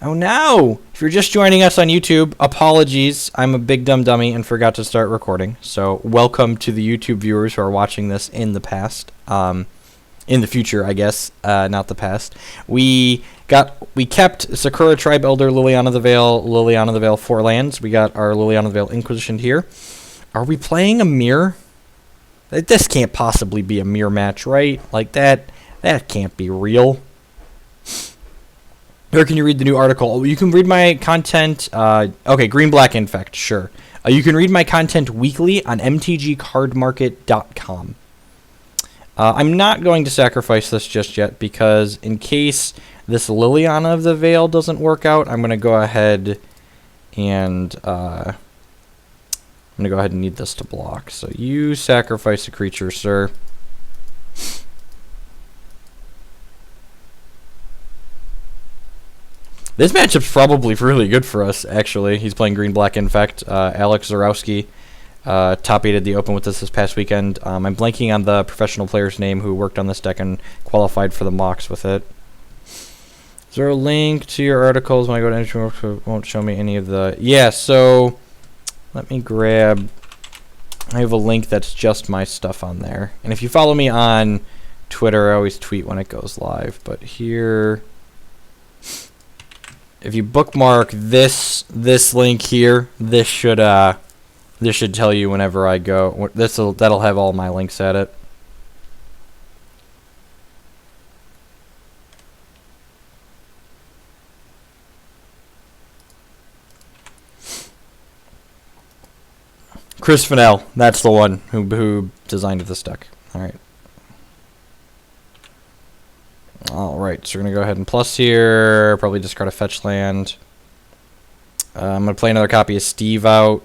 Oh no! If you're just joining us on YouTube, apologies. I'm a big dumb dummy and forgot to start recording. So welcome to the YouTube viewers who are watching this in the past. In the future, I guess, not the past. We kept Sakura Tribe Elder, Liliana the Veil, 4 lands. We got our Liliana the Veil Inquisition here. Are we playing a mirror? This can't possibly be a mirror match, right? Like that can't be real. Or can you read the new article? You can read my content. Okay, Green Black Infect, sure. You can read my content weekly on mtgcardmarket.com. I'm not going to sacrifice this just yet because in case this Liliana of the Veil doesn't work out, I'm going to go ahead and need this to block. So you sacrifice a creature, sir. This matchup's probably really good for us, actually. He's playing Green Black Infect. Alex Zarowski top-8'd the Open with us this past weekend. I'm blanking on the professional player's name who worked on this deck and qualified for the mocks with it. Is there a link to your articles? When I go to entry, it won't show me any of the... Yeah, so let me grab... I have a link that's just my stuff on there. And if you follow me on Twitter, I always tweet when it goes live. But here... If you bookmark this link here, this should tell you whenever I go. That'll have all my links at it. Chris Fennell, that's the one who designed this deck. All right. Alright, so we're going to go ahead and plus here. Probably discard a fetch land. I'm going to play another copy of Steve out.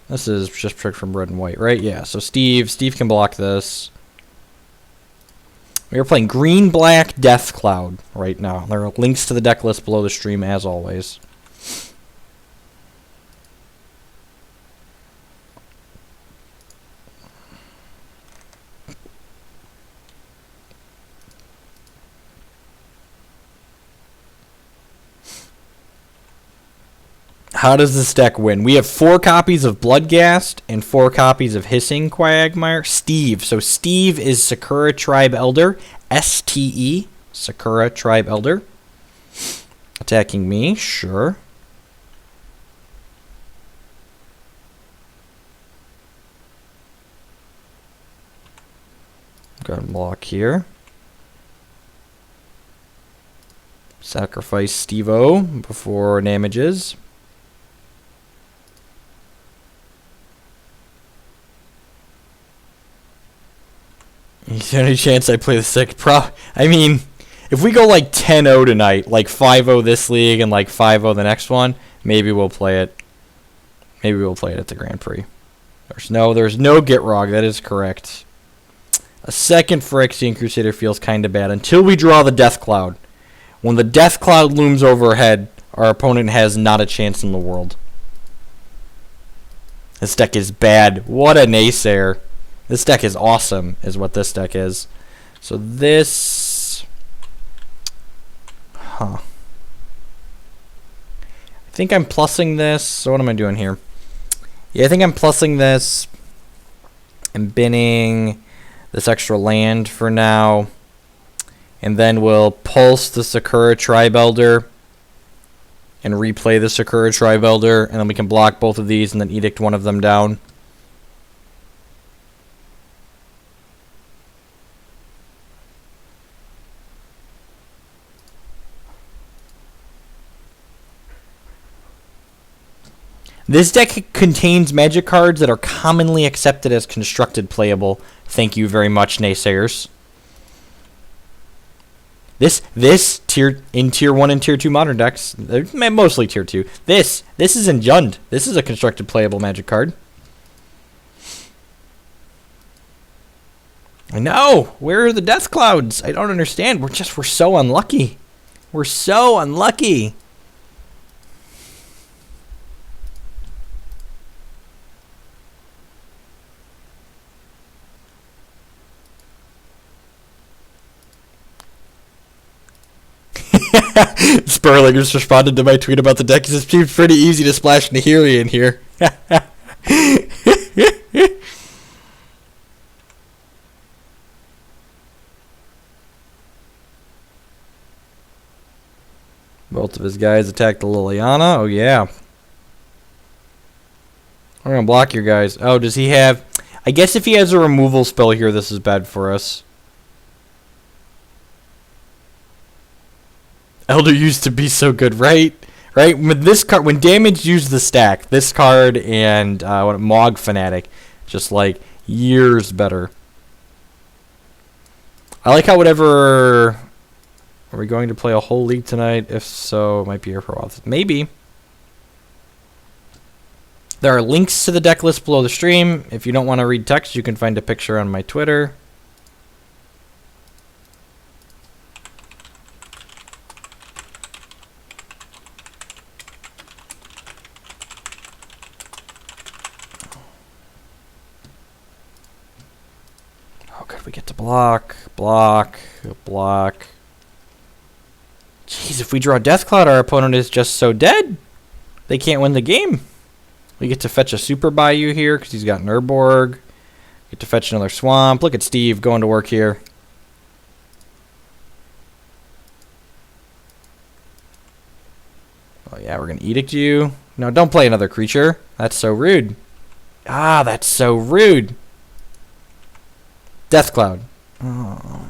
This is just trick from red and white, right? Yeah, so Steve can block this. We are playing Green-Black Death Cloud right now. There are links to the deck list below the stream, as always. How does this deck win? We have 4 copies of Bloodghast and 4 copies of Hissing Quagmire. Steve. So Steve is Sakura Tribe Elder. S-T-E. Sakura Tribe Elder. Attacking me. Sure. Go ahead and block here. Sacrifice Steve-O before damages. Is there any chance I play the sick? I mean, if we go like 10-0 tonight, like 5-0 this league and like 5-0 the next one, maybe we'll play it. Maybe we'll play it at the Grand Prix. There's no Gitrog. That is correct. A second Phyrexian Crusader feels kind of bad until we draw the Death Cloud. When the Death Cloud looms overhead, our opponent has not a chance in the world. This deck is bad. What a naysayer. This deck is awesome, is what this deck is. So this... I think I'm plussing this. So what am I doing here? Yeah, I think I'm plussing this and binning this extra land for now. And then we'll pulse the Sakura Tribe Elder and replay the Sakura Tribe Elder. And then we can block both of these and then edict one of them down. This deck contains magic cards that are commonly accepted as constructed playable. Thank you very much, naysayers. This in tier 1 and tier 2 modern decks, mostly tier 2. This is in Jund. This is a constructed playable magic card. I know. Where are the Death Clouds? I don't understand. We're so unlucky. We're so unlucky. Sperling just responded to my tweet about the deck. He says, it seems pretty easy to splash Nahiri in here. Both of his guys attack the Liliana. Oh, yeah. We're going to block your guys. Oh, does he have... I guess if he has a removal spell here, this is bad for us. Elder used to be so good, right? Right? With this card, when Damage used the stack, this card and Mog Fanatic, just like years better. I like how whatever... Are we going to play a whole league tonight? If so, it might be here for a while. Maybe. There are links to the deck list below the stream. If you don't want to read text, you can find a picture on my Twitter. Oh, good. We get to block, block, block. Jeez, if we draw Deathcloud, our opponent is just so dead. They can't win the game. We get to fetch a Super Bayou here because he's got Nurborg. Get to fetch another Swamp. Look at Steve going to work here. Oh, yeah, we're going to Edict you. No, don't play another creature. That's so rude. Ah, that's so rude. Deathcloud. Oh.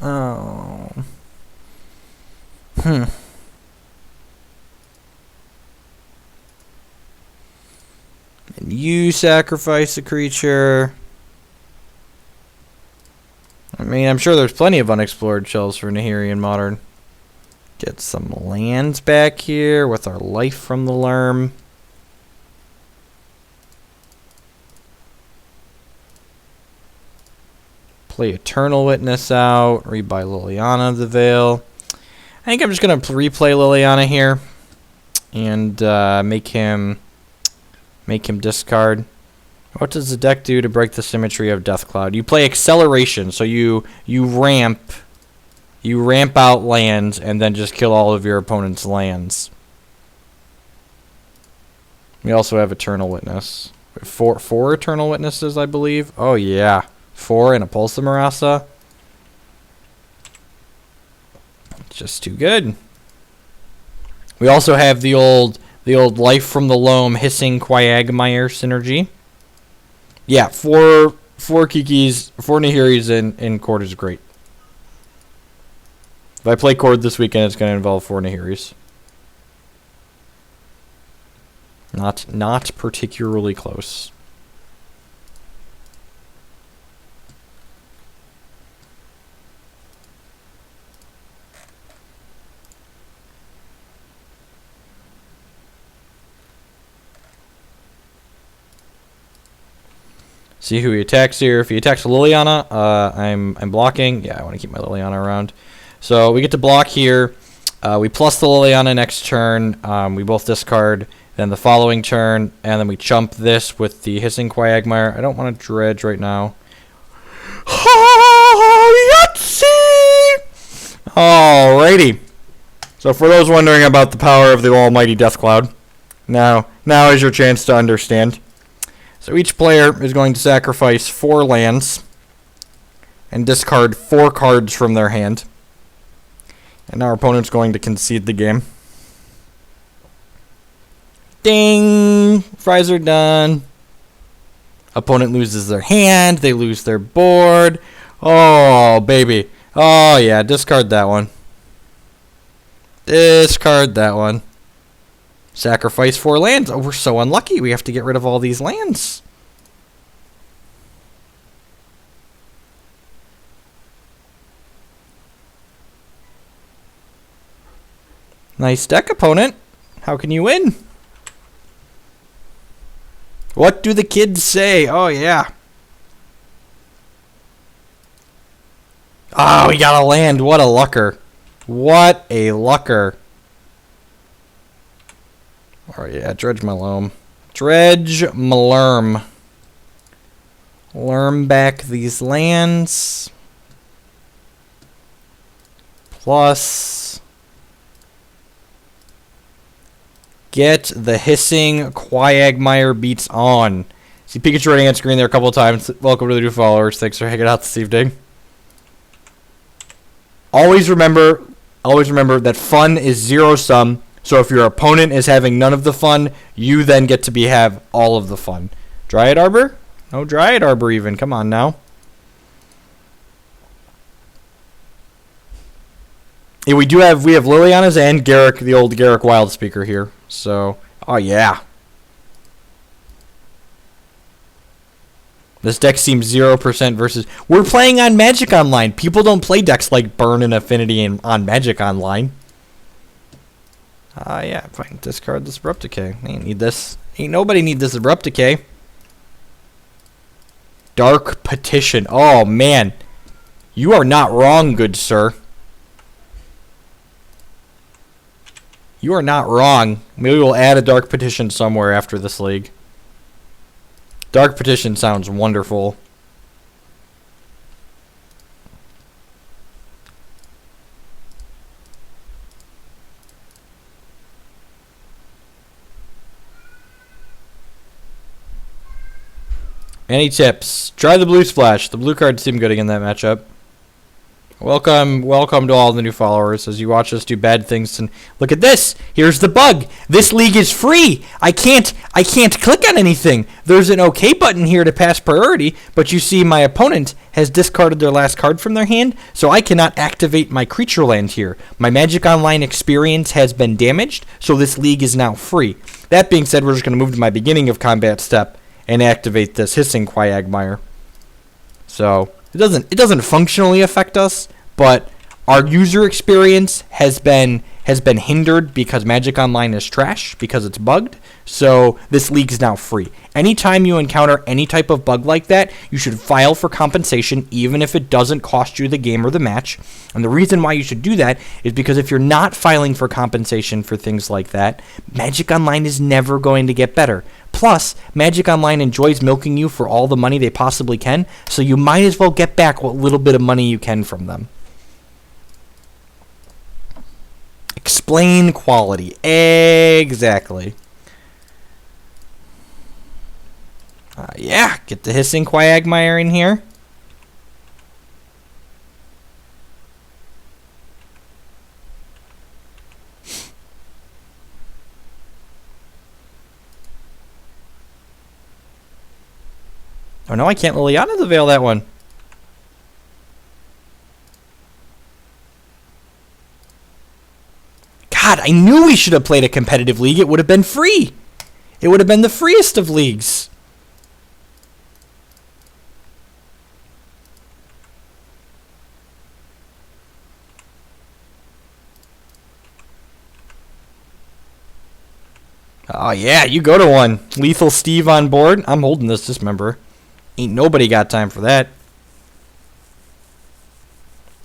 Oh. And you sacrifice a creature. I mean, I'm sure there's plenty of unexplored shells for Nahiri in Modern. Get some lands back here with our Life from the Lerm. Play Eternal Witness out. Rebuy Liliana of the Veil. I think I'm just going to replay Liliana here. And make him discard. What does the deck do to break the symmetry of Deathcloud? You play Acceleration, so you ramp out lands and then just kill all of your opponent's lands. We also have Eternal Witness. Four Eternal Witnesses, I believe. Oh yeah, 4 and a Pulse of Marasa. Just too good. We also have the old Life from the Loam Hissing Quagmire synergy. Yeah, 4 Kikis, 4 Nahiris in Cord is great. If I play Cord this weekend, it's going to involve 4 Nahiris. Not particularly close. See who he attacks here. If he attacks Liliana, I'm blocking. Yeah, I want to keep my Liliana around. So we get to block here. We plus the Liliana next turn. We both discard. Then the following turn, and then we chump this with the Hissing Quagmire. I don't want to dredge right now. Alrighty. So for those wondering about the power of the almighty Deathcloud, now is your chance to understand. So each player is going to sacrifice 4 lands and discard 4 cards from their hand. And our opponent's going to concede the game. Ding! Fries are done. Opponent loses their hand. They lose their board. Oh, baby. Oh, yeah. Discard that one. Discard that one. Sacrifice 4 lands. Oh, we're so unlucky. We have to get rid of all these lands. Nice deck, opponent. How can you win? What do the kids say? Oh, yeah. Oh, we got a land. What a lucker. What a lucker. Oh, yeah. Dredge my loam. Dredge my lerm. Lerm back these lands. Plus Get the hissing Quagmire beats on. See Pikachu running on screen there a couple of times. Welcome to the new followers. Thanks for hanging out this evening. Always remember that fun is zero sum. So if your opponent is having none of the fun, you then get to have all of the fun. Dryad Arbor? No Dryad Arbor even. Come on now. Yeah, we have Liliana's and Garrick, the old Garrick Wild Speaker here. So, oh yeah. This deck seems 0% versus... We're playing on Magic Online. People don't play decks like Burn and Affinity on Magic Online. Yeah, fine. Discard this Abrupt Decay. Ain't need this. Ain't nobody need this Abrupt Decay. Dark Petition. Oh, man. You are not wrong, good sir. You are not wrong. Maybe we'll add a Dark Petition somewhere after this league. Dark Petition sounds wonderful. Any tips? Try the Blue Splash. The blue cards seem good in that matchup. Welcome to all the new followers as you watch us do bad things. And look at this. Here's the bug. This league is free. I can't click on anything. There's an OK button here to pass priority, but you see my opponent has discarded their last card from their hand, so I cannot activate my creature land here. My Magic Online experience has been damaged, so this league is now free. That being said, we're just going to move to my beginning of combat step and activate this hissing Quagmire. So it doesn't functionally affect us, but our user experience has been hindered because Magic Online is trash because it's bugged. So this league is now free. Anytime you encounter any type of bug like that, you should file for compensation even if it doesn't cost you the game or the match. And the reason why you should do that is because if you're not filing for compensation for things like that, Magic Online is never going to get better. Plus, Magic Online enjoys milking you for all the money they possibly can, so you might as well get back what little bit of money you can from them. Explain quality. Exactly. Yeah, get the hissing Quagmire in here. Oh no, I can't Liliana the Veil that one. God, I knew we should have played a competitive league. It would have been free. It would have been the freest of leagues. Oh yeah, you go to one. Lethal Steve on board. I'm holding this Dismember. Ain't nobody got time for that.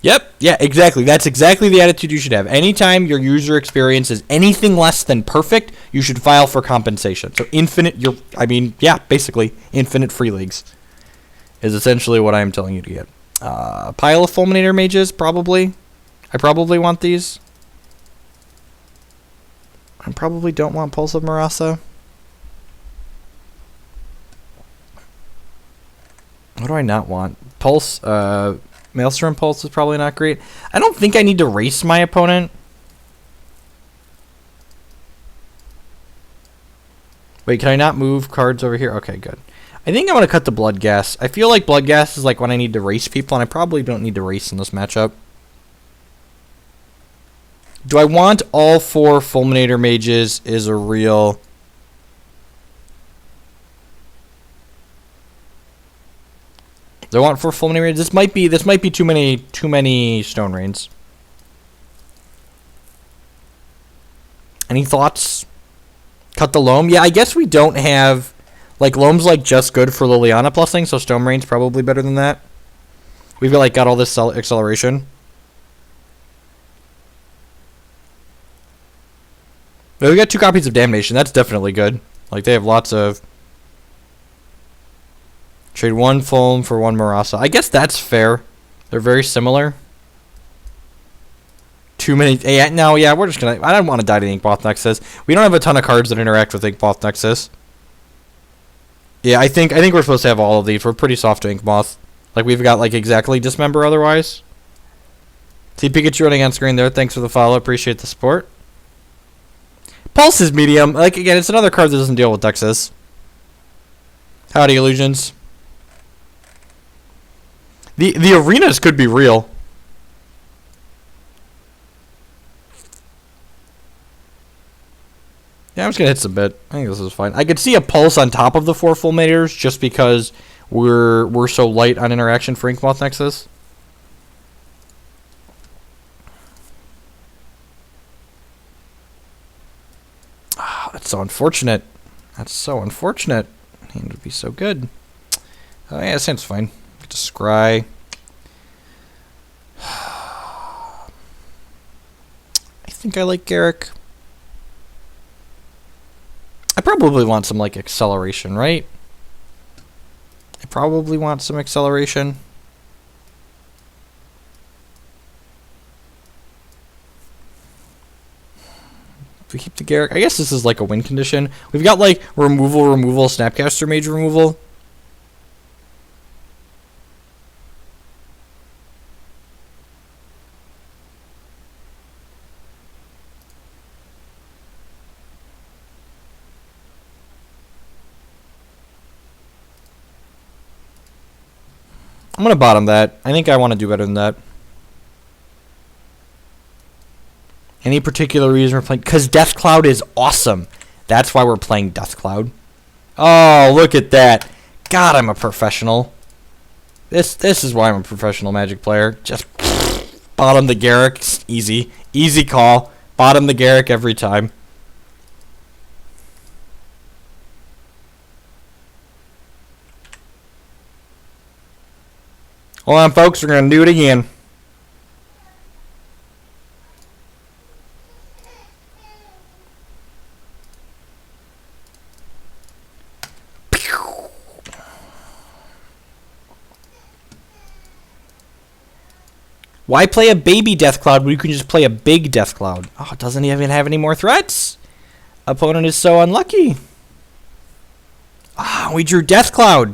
Yep, yeah, exactly. That's exactly the attitude you should have. Anytime your user experience is anything less than perfect, you should file for compensation. So basically, infinite free leagues is essentially what I'm telling you to get. Pile of Fulminator Mages, probably. I probably want these. I probably don't want Pulse of Marasa. What do I not want? Pulse, Maelstrom Pulse is probably not great. I don't think I need to race my opponent. Wait, can I not move cards over here? Okay, good. I think I'm going to cut the Blood Gas. I feel like Blood Gas is like when I need to race people, and I probably don't need to race in this matchup. Do I want all 4 Fulminator Mages is a real... Do I want 4 Fulminator Mages? This might be too many Stone Rains. Any thoughts? Cut the Loam? Yeah, I guess we don't have... Like, Loam's like just good for Liliana plusing, so Stone Rain's probably better than that. We've got all this acceleration. But we got 2 copies of Damnation. That's definitely good. Like, they have lots of... Trade 1 Fulm for 1 Marasa. I guess that's fair. They're very similar. Too many. Yeah, no, yeah, we're just gonna. I don't want to die to the Inkmoth Nexus. We don't have a ton of cards that interact with Inkmoth Nexus. Yeah, I think we're supposed to have all of these. We're pretty soft to Inkmoth. Like we've got like exactly Dismember otherwise. See Pikachu running on screen there. Thanks for the follow. Appreciate the support. Pulse is medium. Like again, it's another card that doesn't deal with Nexus. Howdy, Illusions. The arenas could be real. Yeah, I'm just gonna hit some bit. I think this is fine. I could see a pulse on top of the 4 Fulminators just because we're so light on interaction for Inkmoth Nexus. Ah, that's so unfortunate. That's so unfortunate. Hand would be so good. Oh yeah, this hand's fine. Get to scry. I think I like Garrick. I probably want some, like, acceleration, right? I probably want some acceleration. If we keep the Garrick, I guess this is, like, a win condition. We've got, like, removal, Snapcaster Mage removal. I'm going to bottom that. I think I want to do better than that. Any particular reason we're playing? Because Death Cloud is awesome. That's why we're playing Death Cloud. Oh, look at that. God, I'm a professional. This is why I'm a professional Magic player. Just bottom the Garrick. Easy. Easy call. Bottom the Garrick every time. Hold on, folks. We're going to do it again. Why play a baby Death Cloud when you can just play a big Death Cloud? Oh, it doesn't even have any more threats. Opponent is so unlucky. Ah, we drew Death Cloud.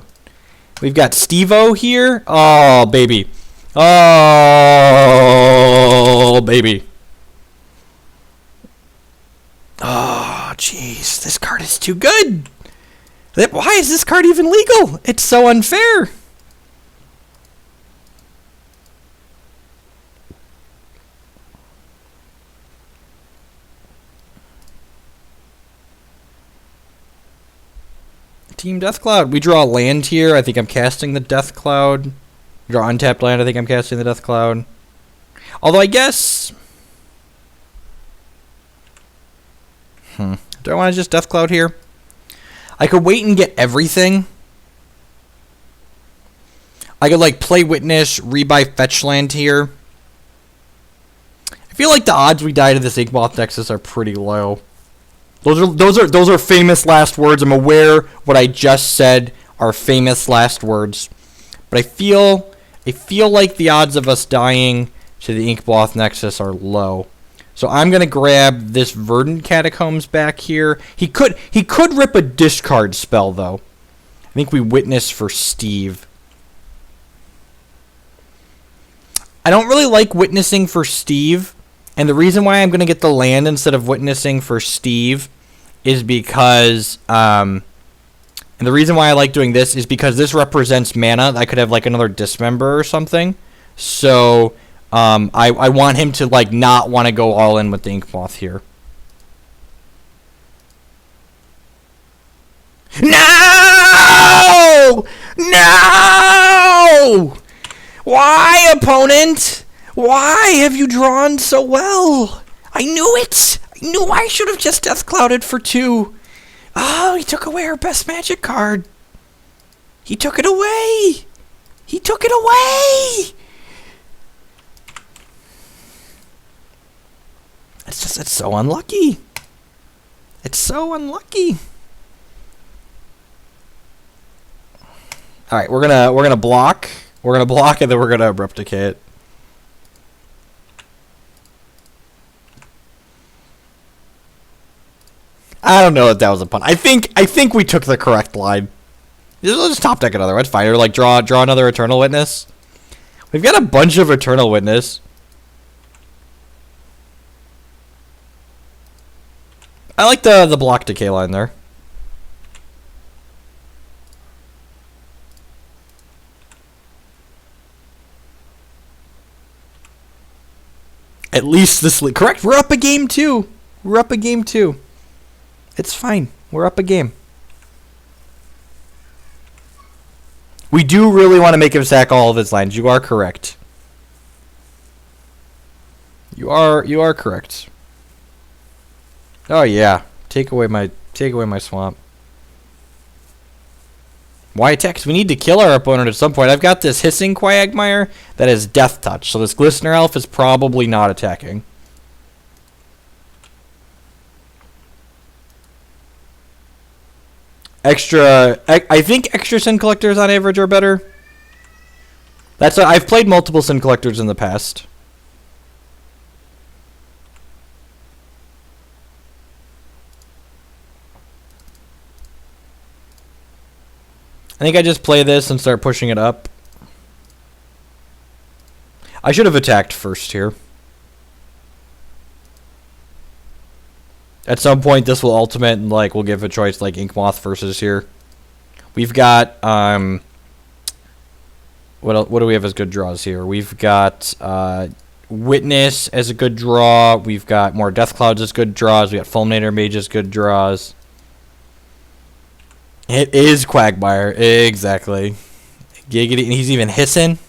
We've got Steve-O here. Oh, baby. Oh, baby. Oh, jeez. This card is too good. Why is this card even legal? It's so unfair. Team Death Cloud. We draw a land here. I think I'm casting the Death Cloud. We draw untapped land. I think I'm casting the Death Cloud. Although I guess... Do I want to just Death Cloud here? I could wait and get everything. I could like play Witness, rebuy fetch land here. I feel like the odds we die to this Inkmoth Nexus are pretty low. Those are famous last words. I'm aware what I just said are famous last words, but I feel like the odds of us dying to the Inkmoth Nexus are low. So I'm gonna grab this Verdant Catacombs back here. He could rip a discard spell though. I think we Witness for Steve. I don't really like witnessing for Steve, and the reason why I'm gonna get the land instead of witnessing for Steve is because, and the reason why I like doing this is because this represents mana. I could have like another Dismember or something. So I want him to like not want to go all in with the Inkmoth here. No! No! Why, opponent? Why have you drawn so well? I knew it! I knew I should have just Death Clouded for 2. Oh, he took away our best Magic card. He took it away! He took it away! It's so unlucky. It's so unlucky. Alright, we're gonna block. We're gonna block and then we're gonna replicate. I don't know if that was a pun. I think we took the correct line. Let's top deck another. That's fine. Or like draw another Eternal Witness. We've got a bunch of Eternal Witness. I like the block decay line there. At least this league. Correct. We're up a game too. We're up a game too. It's fine. We're up a game. We do really want to make him sack all of his lines. You are correct. You are correct. Oh yeah. Take away my swamp. Why attack? 'Cause we need to kill our opponent at some point. I've got this Hissing Quagmire that has Death Touch, so this Glistener Elf is probably not attacking. I think extra Sin Collectors on average are better. I've played multiple Sin Collectors in the past. I think I just play this and start pushing it up. I should have attacked first here. At some point, this will ultimate and like we'll give a choice like Inkmoth versus here. We've got what do we have as good draws here? We've got Witness as a good draw. We've got more Death Clouds as good draws. We got Fulminator Mage as good draws. It is Quagmire, exactly. Giggity, and he's even hissing.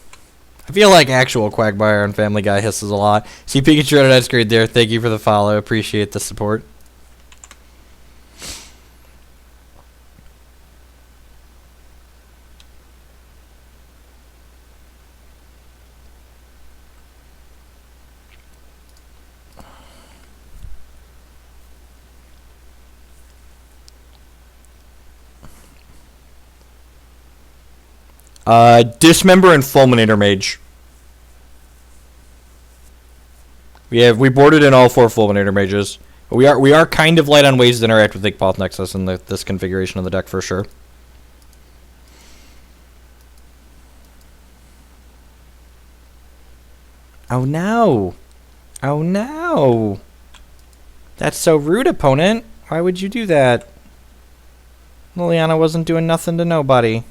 I feel like actual Quagmire on Family Guy hisses a lot. See Pikachu on that screen there. Thank you for the follow. Appreciate the support. Dismember and Fulminator Mage. We boarded in all 4 Fulminator Mages. We are kind of light on ways to interact with Inkmoth Nexus in this configuration of the deck for sure. Oh no! Oh no! That's so rude, opponent. Why would you do that? Liliana wasn't doing nothing to nobody.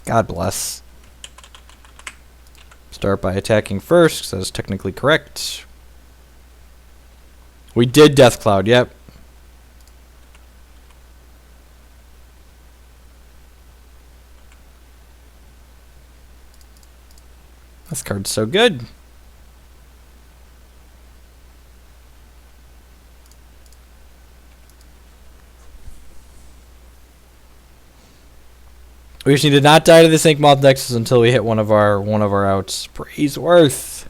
God bless. Start by attacking first, because that's technically correct. We did Death Cloud, yep. This card's so good. We just need to not die to this Inkmoth Nexus until we hit one of our outs. Praise Worth.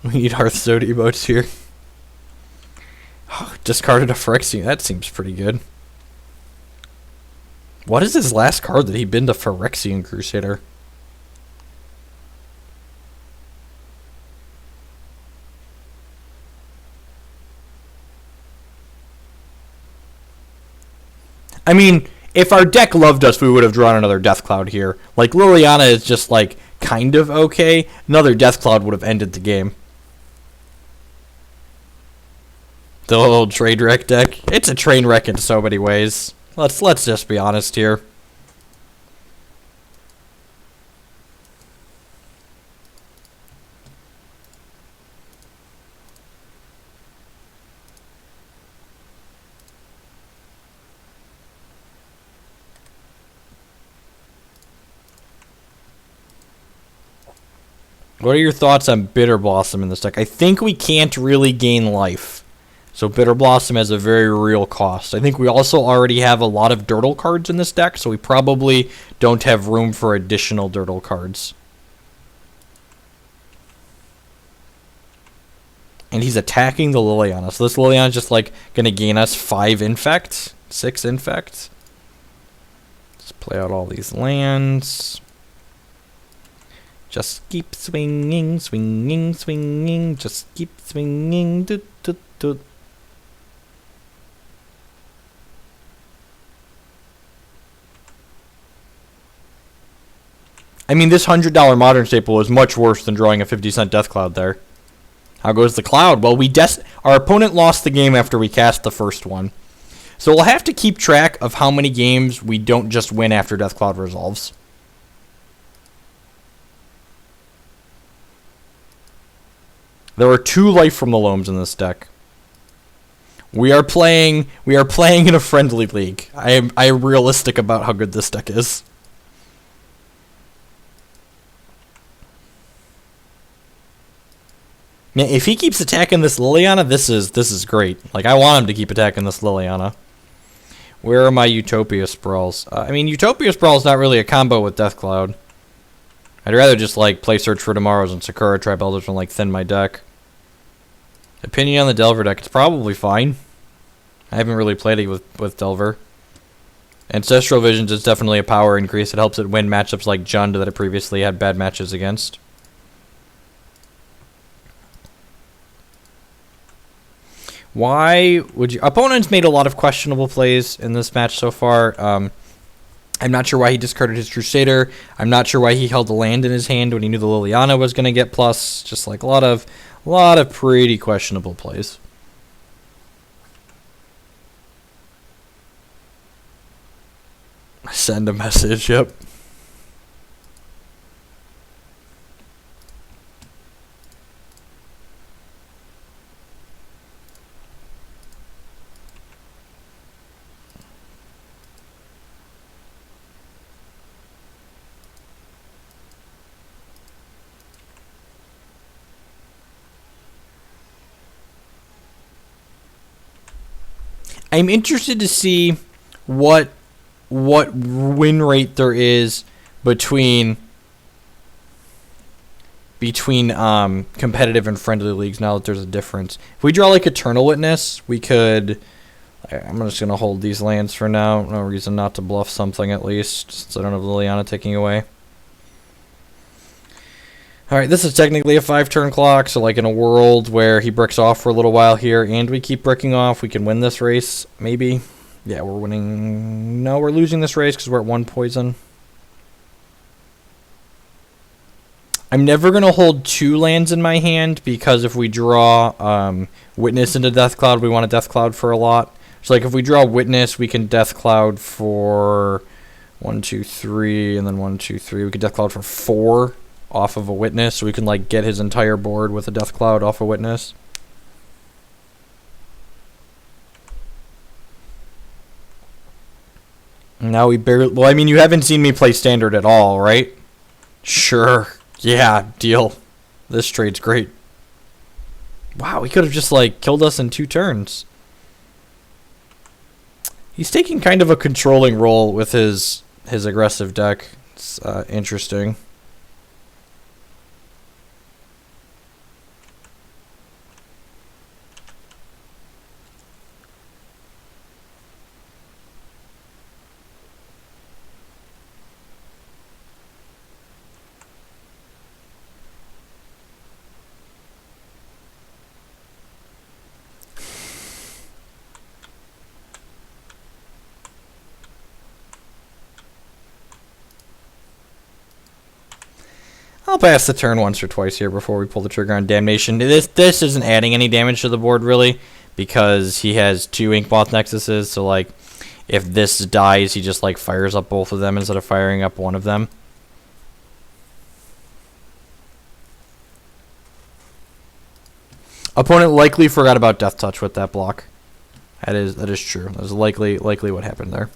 We need Hearthstone emotes here. Oh, discarded a Phyrexian. That seems pretty good. What is his last card that he been to Phyrexian Crusader? I mean, if our deck loved us, we would have drawn another Death Cloud here. Like, Liliana is just, like, kind of okay. Another Death Cloud would have ended the game. The old train wreck deck. It's a train wreck in so many ways. Let's just be honest here. What are your thoughts on Bitter Blossom in this deck? I think we can't really gain life. So Bitter Blossom has a very real cost. I think we also already have a lot of Dirtle cards in this deck, so we probably don't have room for additional Dirtle cards. And he's attacking the Liliana. So this Liliana is just like going to gain us 5 Infect, 6 Infect. Let's play out all these lands. Just keep swinging, swinging, swinging. Just keep swinging. Doot, doot, doot. I mean, this $100 modern staple is much worse than drawing a 50-cent Death Cloud there. How goes the cloud? Well, our opponent lost the game after we cast the first one. So we'll have to keep track of how many games we don't just win after Death Cloud resolves. There are 2 Life from the Loams in this deck. We are playing in a friendly league. I am realistic about how good this deck is. Man, if he keeps attacking this Liliana, this is great. Like, I want him to keep attacking this Liliana. Where are my Utopia Sprawls? I mean, Utopia Sprawl's not really a combo with Death Cloud. I'd rather just, like, play Search for Tomorrows and Sakura Tribe Elders and, like, thin my deck. Opinion on the Delver deck. It's probably fine. I haven't really played it with Delver. Ancestral Visions is definitely a power increase. It helps it win matchups like Jund that it previously had bad matches against. Why would you... Opponents made a lot of questionable plays in this match so far. I'm not sure why he discarded his Crusader. I'm not sure why he held the land in his hand when he knew the Liliana was going to get plus. Just like a lot of pretty questionable plays. Send a message, yep. I'm interested to see what win rate there is between competitive and friendly leagues now that there's a difference. If we draw like Eternal Witness, we could... I'm just going to hold these lands for now. No reason not to bluff something at least, since I don't have Liliana taking away. Alright, this is technically a 5-turn clock, so like in a world where he bricks off for a little while here and we keep bricking off, we can win this race, maybe. Yeah, we're winning... No, we're losing this race because we're at 1 poison. I'm never going to hold 2 lands in my hand because if we draw Witness into Death Cloud, we want a Death Cloud for a lot. So like if we draw Witness, we can Death Cloud for 1, 2, 3, and then 1, 2, 3. We can Death Cloud for 4 off of a Witness, so we can like get his entire board with a Death Cloud off a Witness. Now we barely... Well, I mean, you haven't seen me play Standard at all, right? Sure. Yeah, deal. This trade's great. Wow, he could have just, like, killed us in 2 turns. He's taking kind of a controlling role with his aggressive deck. It's interesting. I'll pass the turn once or twice here before we pull the trigger on Damnation. This isn't adding any damage to the board, really, because he has 2 Inkmoth Nexuses, so, like, if this dies, he just, like, fires up both of them instead of firing up one of them. Opponent likely forgot about Death Touch with that block. That is true. That is likely what happened there.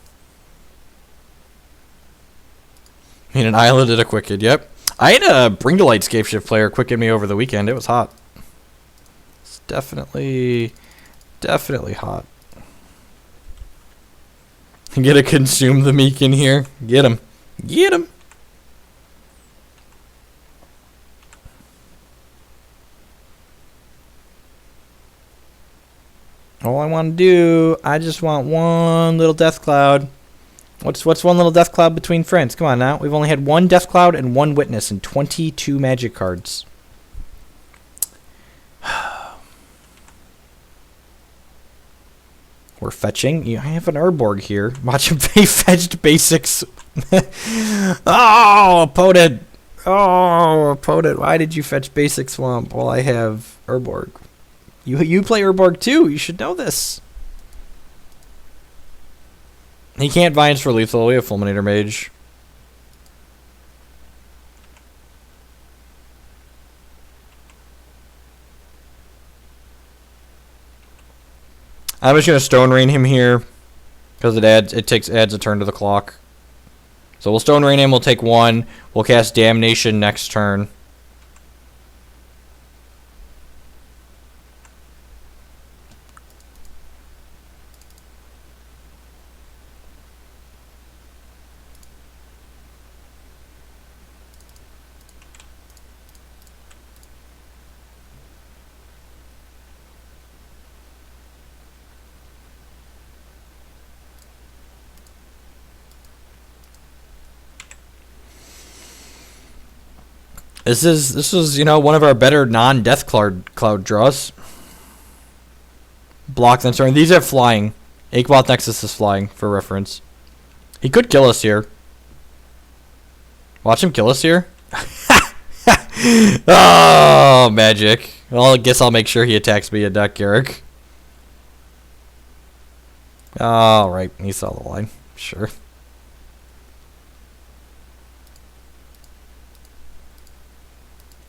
I mean, an Island did a Quicken, yep. I had a Bring to Light Scapeshift player quicken me over the weekend. It was hot. It's definitely hot. Get to consume the Meek in here. Get him. Get him. All I want to do, I just want one little Death Cloud. What's one little death cloud between friends? Come on now. We've only had one death cloud and one witness and 22 magic cards. We're fetching. I have an Urborg here. Watch him pay fetched basics. Oh, opponent. Oh, opponent. Why did you fetch basic swamp while I have Urborg? You play Urborg too. You should know this. He can't Vines for lethal. We have Fulminator Mage. I'm just gonna Stone Rain him here because it adds a turn to the clock. So we'll Stone Rain him. We'll take one. We'll cast Damnation next turn. This is one of our better non-death cloud draws. Block them. Sorry, these are flying. Ichboth Nexus is flying for reference. He could kill us here. Watch him kill us here. Oh, magic. Well, I guess I'll make sure he attacks me at Doc Garrick. All right, he saw the line. Sure.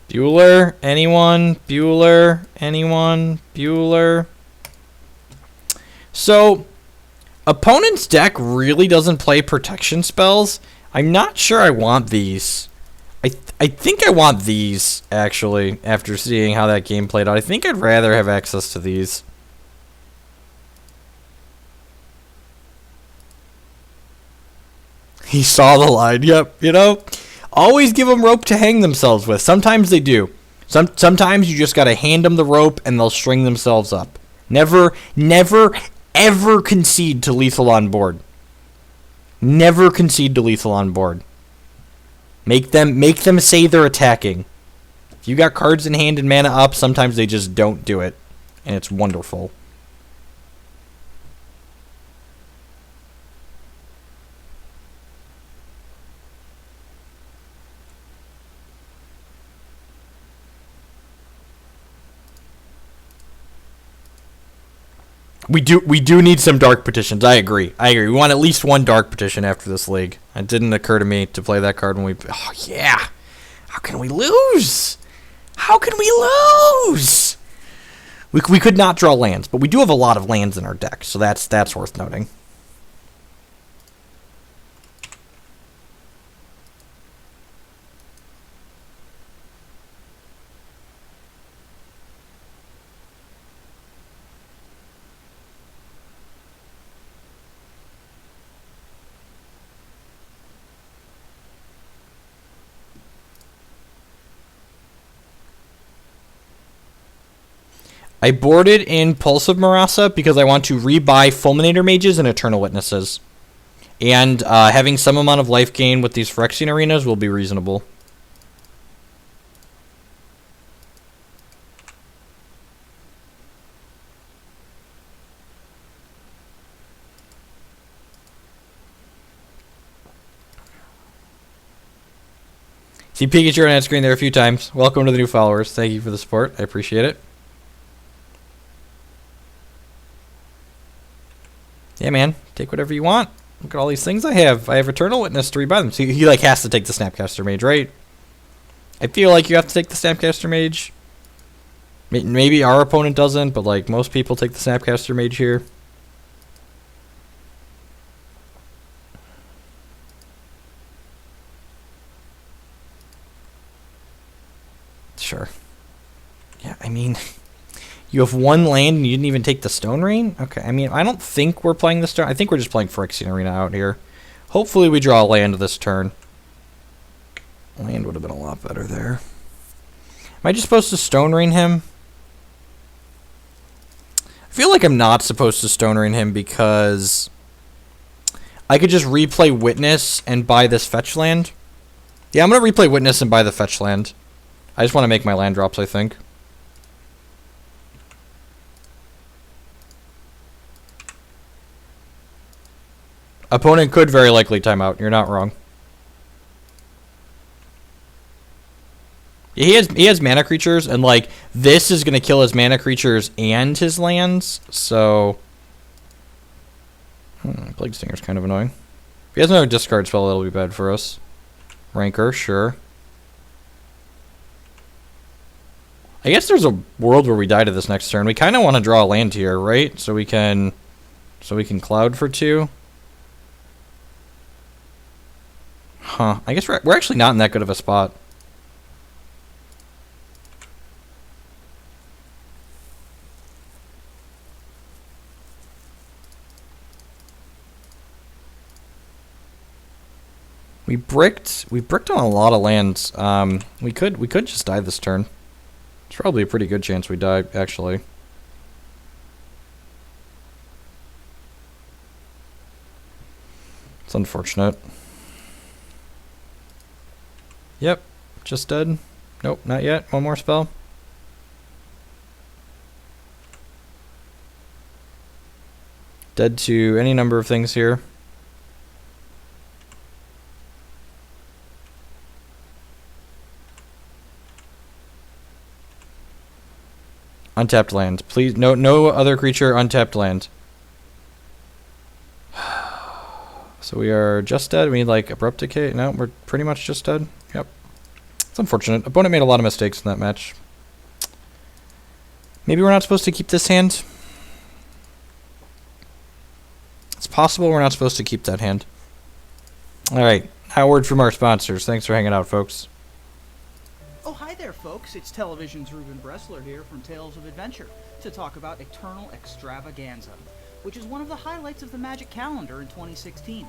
Bueller? Anyone? Bueller? Anyone? Bueller? So, opponent's deck really doesn't play protection spells. I'm not sure I want these. I think I want these, actually, after seeing how that game played out. I think I'd rather have access to these. He saw the line. Yep, always give them rope to hang themselves with. Sometimes they do. Sometimes you just gotta hand them the rope and they'll string themselves up. Never, ever concede to lethal on board. Never concede to lethal on board. Make them say they're attacking. If you got cards in hand and mana up, sometimes they just don't do it. And it's wonderful. We do need some dark petitions. I agree. We want at least one dark petition after this league. It didn't occur to me to play that card when we... Oh, yeah. How can we lose? How can we lose? We could not draw lands, but we do have a lot of lands in our deck, so that's worth noting. I boarded in Pulse of Marasa because I want to rebuy Fulminator Mages and Eternal Witnesses. And having some amount of life gain with these Phyrexian Arenas will be reasonable. See Pikachu on that screen there a few times. Welcome to the new followers. Thank you for the support. I appreciate it. Yeah, man. Take whatever you want. Look at all these things I have. I have Eternal Witness to rebuy them. So he has to take the Snapcaster Mage, right? I feel like you have to take the Snapcaster Mage. Maybe our opponent doesn't, but most people take the Snapcaster Mage here. Sure. Yeah, you have one land and you didn't even take the Stone Rain? Okay, I don't think we're playing the Stone... I think we're just playing Phyrexian Arena out here. Hopefully we draw a land this turn. Land would have been a lot better there. Am I just supposed to Stone Rain him? I feel like I'm not supposed to Stone Rain him because... I could just replay Witness and buy this fetch land. Yeah, I'm going to replay Witness and buy the fetch land. I just want to make my land drops, I think. Opponent could very likely time out. You're not wrong. He has mana creatures, and like this is gonna kill his mana creatures and his lands. So, Plague Stinger's kind of annoying. If he has no discard spell, it'll be bad for us. Rancor, sure. I guess there's a world where we die to this next turn. We kind of want to draw a land here, right? So we can cloud for 2. Huh. I guess we're actually not in that good of a spot. We bricked on a lot of lands. We could just die this turn. It's probably a pretty good chance we die, actually. It's unfortunate. Yep, just dead. Nope, not yet. One more spell. Dead to any number of things here. Untapped land. Please, no other creature, untapped land. So we are just dead. We need like Abrupt Decay. No, we're pretty much just dead. Yep. It's unfortunate. Opponent made a lot of mistakes in that match. Maybe we're not supposed to keep this hand. It's possible we're not supposed to keep that hand. Alright, now a word from our sponsors. Thanks for hanging out, folks. Oh, hi there, folks. It's Television's Ruben Bressler here from Tales of Adventure to talk about Eternal Extravaganza, which is one of the highlights of the Magic calendar in 2016.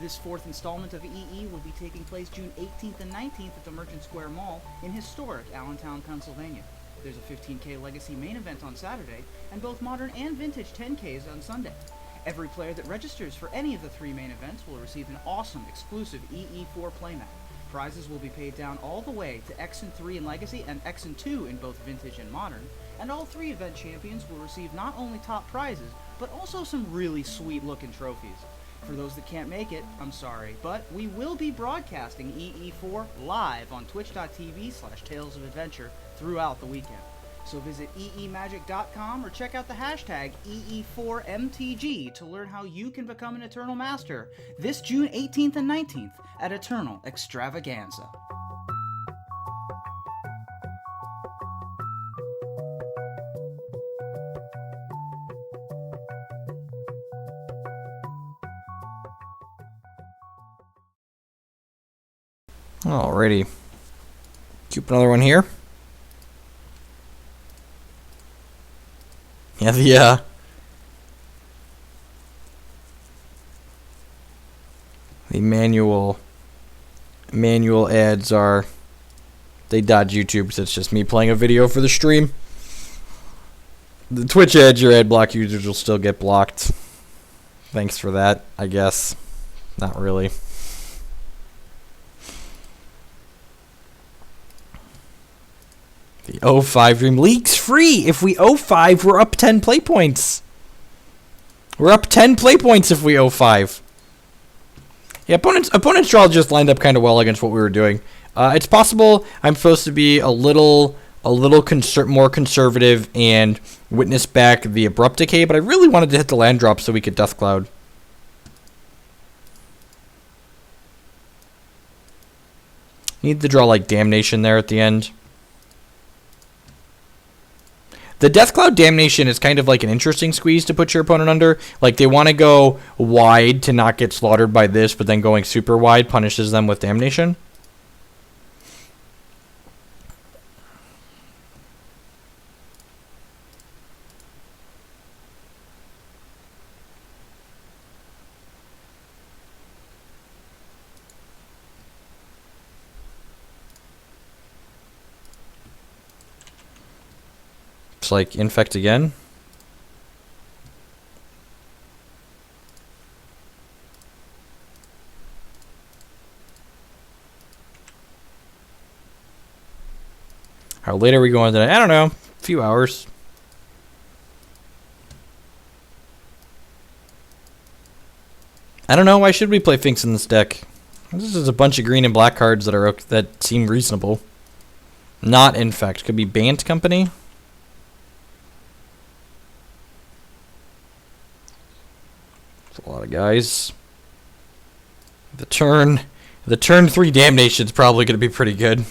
This 4th installment of EE will be taking place June 18th and 19th at the Merchant Square Mall in historic Allentown, Pennsylvania. There's a 15K Legacy main event on Saturday, and both Modern and Vintage 10Ks on Sunday. Every player that registers for any of the 3 main events will receive an awesome exclusive EE4 playmat. Prizes will be paid down all the way to Exen 3 in Legacy and Exen 2 in both Vintage and Modern, and all 3 event champions will receive not only top prizes, but also some really sweet looking trophies. For those that can't make it, I'm sorry, but we will be broadcasting EE4 live on twitch.tv/Tales of Adventure throughout the weekend. So visit eemagic.com or check out the hashtag EE4MTG to learn how you can become an Eternal Master this June 18th and 19th at Eternal Extravaganza. Alrighty. Keep another one here. Yeah, the manual ads are, they dodge YouTube, so it's just me playing a video for the stream. The Twitch ads, your ad block users will still get blocked. Thanks for that, I guess. Not really. The 05 Dream League's free. If we 05, we're up 10 play points. We're up 10 play points if we 05. Yeah, opponent's draw just lined up kind of well against what we were doing. It's possible I'm supposed to be a little more conservative and witness back the Abrupt Decay, but I really wanted to hit the land drop so we could Death Cloud. Need to draw like Damnation there at the end. The Death Cloud Damnation is kind of like an interesting squeeze to put your opponent under. Like, they want to go wide to not get slaughtered by this, but then going super wide punishes them with Damnation. Like Infect again. How late are we going tonight? I don't know. A few hours. I don't know. Why should we play Finks in this deck? This is a bunch of green and black cards that seem reasonable. Not Infect. Could be Bant Company. That's a lot of guys. The turn 3 Damnation's probably going to be pretty good.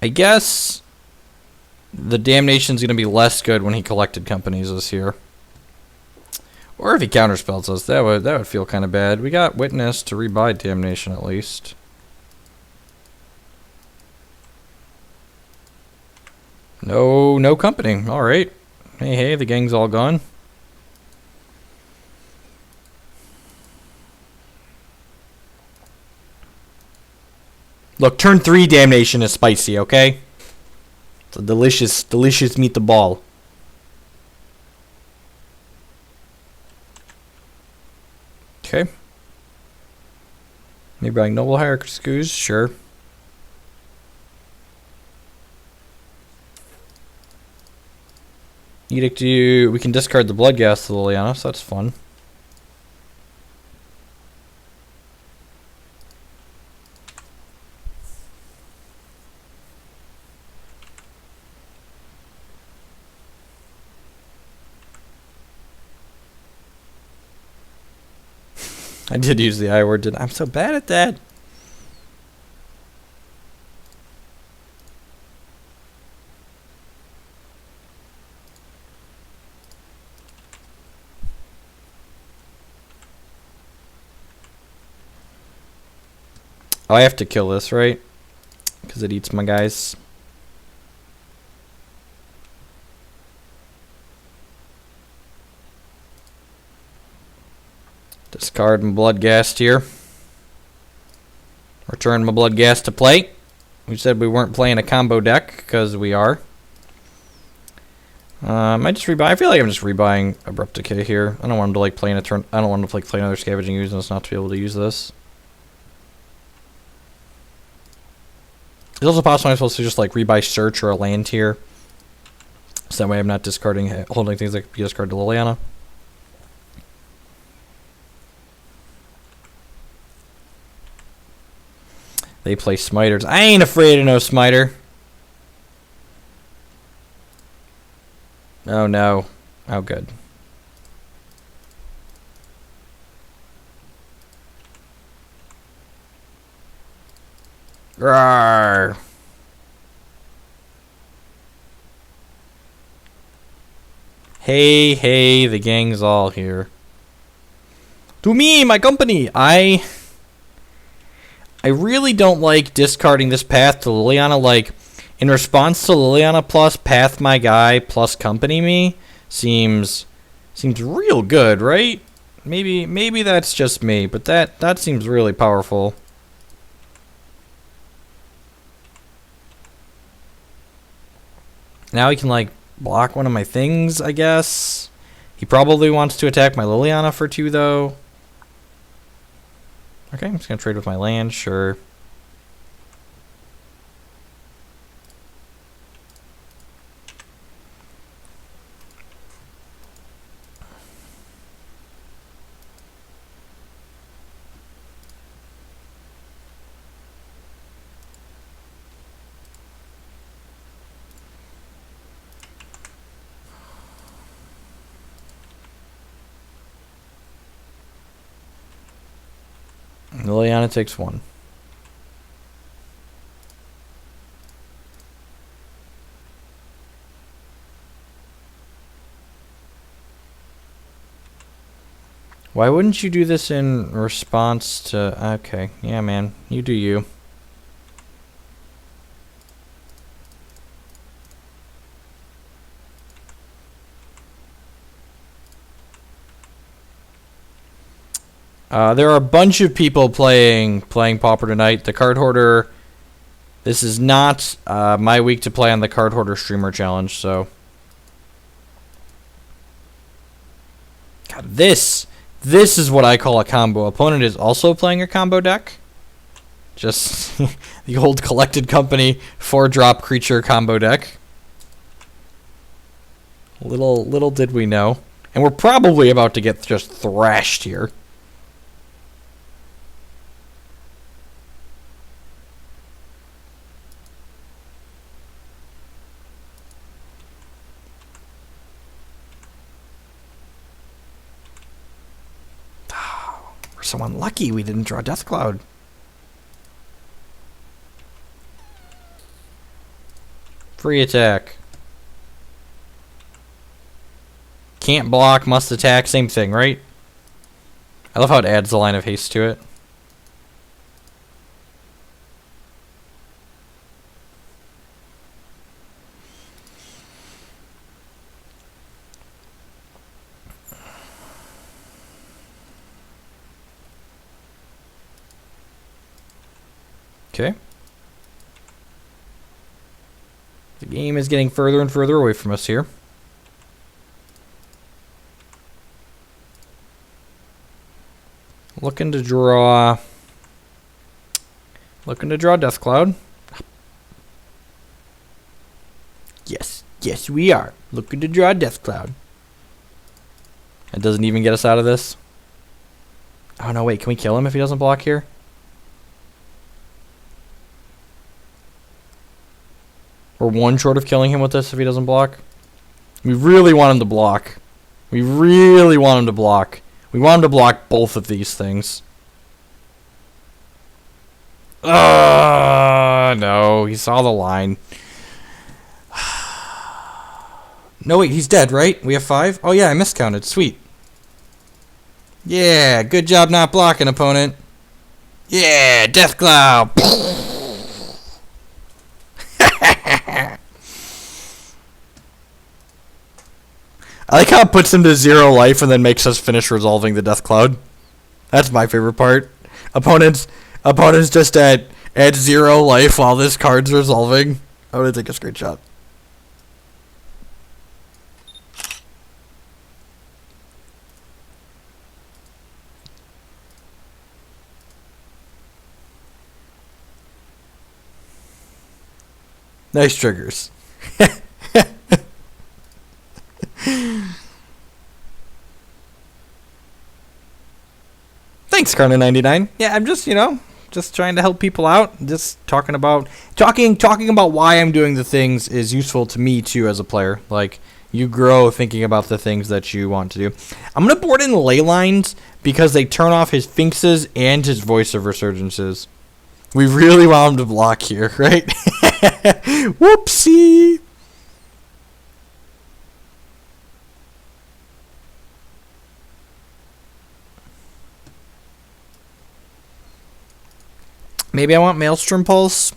I guess the Damnation's going to be less good when he collected companies this year. Or if he counterspells us, that would feel kind of bad. We got Witness to rebuy Damnation at least. No company. All right. Hey, the gang's all gone. Look, turn 3 Damnation is spicy, okay? It's a delicious meatball. Okay. Maybe like Noble Hierarchs, sure. Edict you. We can discard the Bloodghast to Liliana, so that's fun. I did use the I word, didn't I? I'm so bad at that. Oh, I have to kill this, right? Because it eats my guys. Discard my Bloodghast here. Return my Bloodghast to play. We said we weren't playing a combo deck, because we are. I just rebuy. I feel like I'm just rebuying Abrupt Decay here. I don't want him to like play in a turn. I don't want him to like play another Scavenging Ooze and us not to be able to use this. It's also possible I'm supposed to just like rebuy Search or a land here. So that way I'm not discarding, holding things that could be discarded to Liliana. They play Smiters. I ain't afraid of no Smiter. Oh no. Oh good. Rawr. Hey, the gang's all here. To me, my company. I really don't like discarding this path to Liliana. Like, in response to Liliana plus path my guy plus company me seems real good, right? Maybe that's just me, but that seems really powerful. Now he can like block one of my things, I guess. He probably wants to attack my Liliana for 2 though. Okay, I'm just going to trade with my land, sure. Liliana takes 1. Why wouldn't you do this in response to... Okay, yeah, man. You do you. There are a bunch of people playing Pauper tonight. The Card Hoarder This is not my week to play on the Card Hoarder Streamer Challenge, so... God, this is what I call a combo. Opponent is also playing a combo deck. Just the old Collected Company 4-drop creature combo deck. Little did we know. And we're probably about to get just thrashed here. We're so unlucky we didn't draw Death Cloud. Free attack. Can't block, must attack, same thing, right? I love how it adds the line of haste to it. Okay. The game is getting further and further away from us here. Looking to draw Death Cloud. Yes, we are. Looking to draw Death Cloud. That doesn't even get us out of this. Oh no, wait, can we kill him if he doesn't block here? We're one short of killing him with this if he doesn't block. We really want him to block. We really want him to block. We want him to block both of these things. No, he saw the line. No, wait, he's dead, right? We have 5? Oh, yeah, I miscounted. Sweet. Yeah, good job not blocking, opponent. Yeah, Death Cloud. I like how it puts him to 0 life and then makes us finish resolving the Death Cloud. That's my favorite part. Opponents just at 0 life while this card's resolving. I would take a screenshot. Nice triggers. Thanks, Karna99. Yeah, I'm just, just trying to help people out. Just talking about why I'm doing the things is useful to me too as a player. Like, you grow thinking about the things that you want to do. I'm gonna board in ley lines because they turn off his Sphinxes and his Voice of Resurgences. We really want him to block here, right? Whoopsie. Maybe I want Maelstrom Pulse.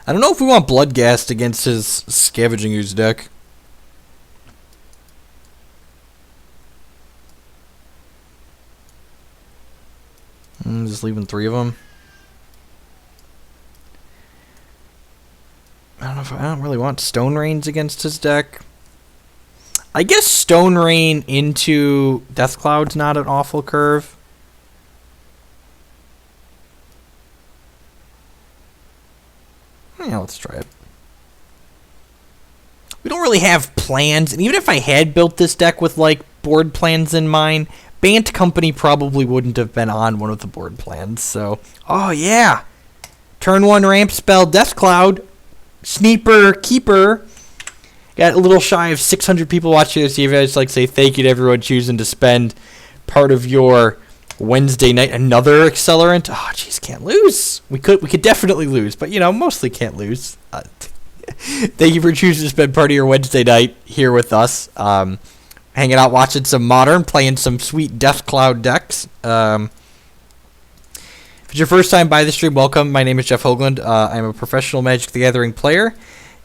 I don't know if we want Bloodghast against his Scavenging Ooze deck. I'm just leaving 3 of them. I don't really want Stone Rains against his deck. I guess Stone Rain into Death Cloud's not an awful curve. Yeah, let's try it. We don't really have plans, and even if I had built this deck with, like, board plans in mind, Bant Company probably wouldn't have been on one of the board plans, so... Oh, yeah! Turn 1 ramp spell, Death Cloud, Sneeper, Keeper... Got a little shy of 600 people watching this. You guys like say thank you to everyone choosing to spend part of your Wednesday night. Another accelerant. Oh, jeez, can't lose. We could definitely lose, but mostly can't lose. Thank you for choosing to spend part of your Wednesday night here with us, hanging out, watching some Modern, playing some sweet Death Cloud decks. If it's your first time by the stream, welcome. My name is Jeff Hoagland. I'm a professional Magic the Gathering player.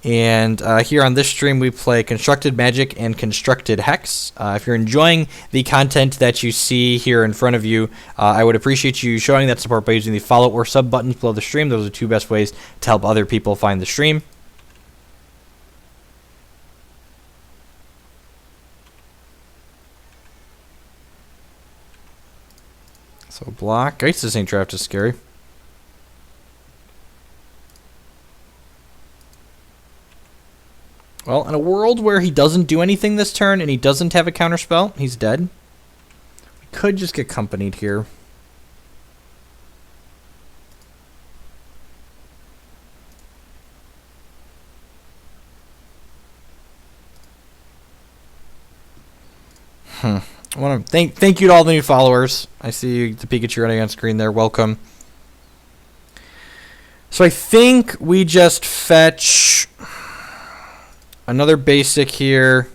And here on this stream, we play Constructed Magic and Constructed Hex. If you're enjoying the content that you see here in front of you, I would appreciate you showing that support by using the follow or sub buttons below the stream. Those are the two best ways to help other people find the stream. So block. Geist Saint Draft is scary. Well, in a world where he doesn't do anything this turn and he doesn't have a counterspell, he's dead. We could just get companied here. I want to thank you to all the new followers. I see the Pikachu running on screen there. Welcome. So I think we just fetch another basic here.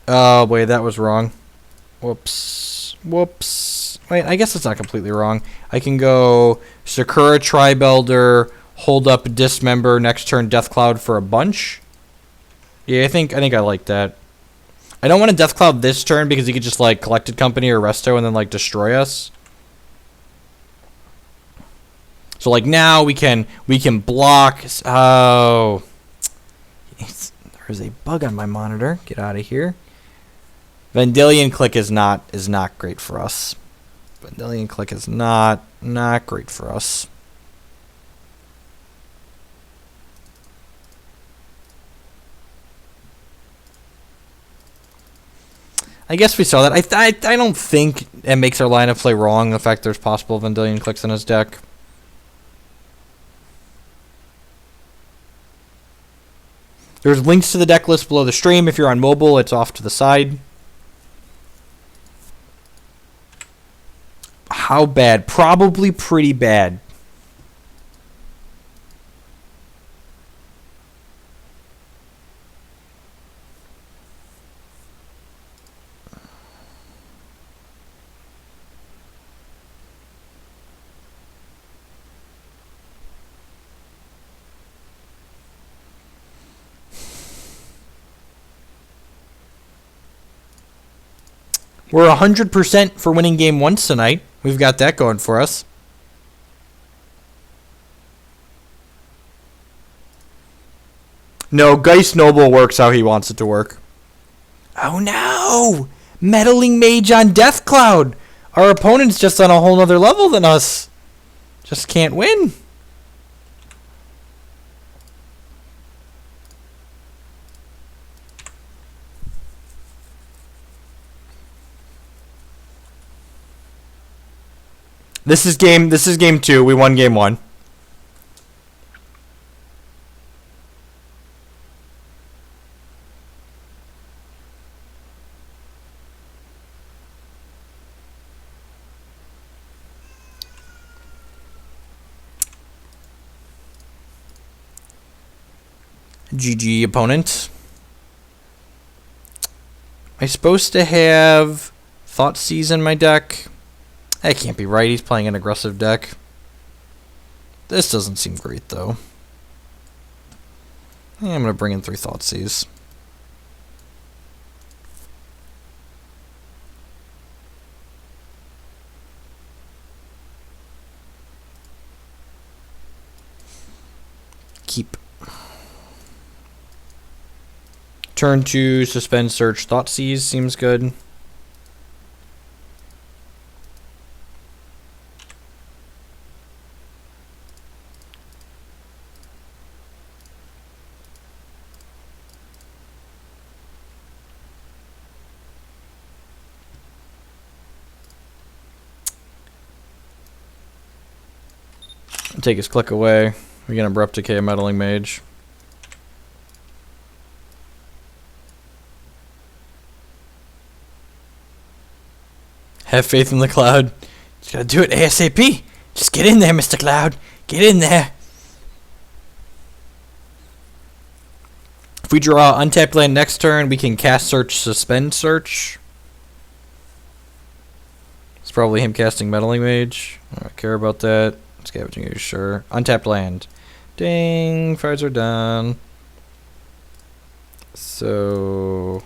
Oh, wait, that was wrong. Whoops. Whoops. Wait, I guess it's not completely wrong. I can go Sakura Tribelder, hold up Dismember, next turn Death Cloud for a bunch. Yeah, I think I like that. I don't want to Death Cloud this turn because he could just like Collected Company or Resto and then like destroy us. So like now we can block. Oh. There's a bug on my monitor. Get out of here. Vendilion Click is not great for us. Vendilion Click is not great for us. I guess we saw that. I don't think it makes our line of play wrong, the fact there's possible Vendilion Clicks in his deck. There's links to the deck list below the stream. If you're on mobile, it's off to the side. How bad? Probably pretty bad. We're 100% for winning game once tonight. We've got that going for us. No, Geist Noble works how he wants it to work. Oh no! Meddling Mage on Death Cloud! Our opponent's just on a whole nother level than us. Just can't win. This is game 2. We won game 1. GG opponent. Am I supposed to have Thoughtseize in my deck? That can't be right. He's playing an aggressive deck. This doesn't seem great, though. Yeah, I'm going to bring in 3 Thoughtseize. Keep. Turn to Suspend Search Thoughtseize seems good. Take his click away. We get Abrupt Decay, a Meddling Mage. Have faith in the Cloud. Just gotta do it ASAP. Just get in there, Mr. Cloud. Get in there. If we draw untapped land next turn, we can cast Search, Suspend Search. It's probably him casting Meddling Mage. I don't care about that. Scavenging is sure. Untapped land. Ding, fires are done. So,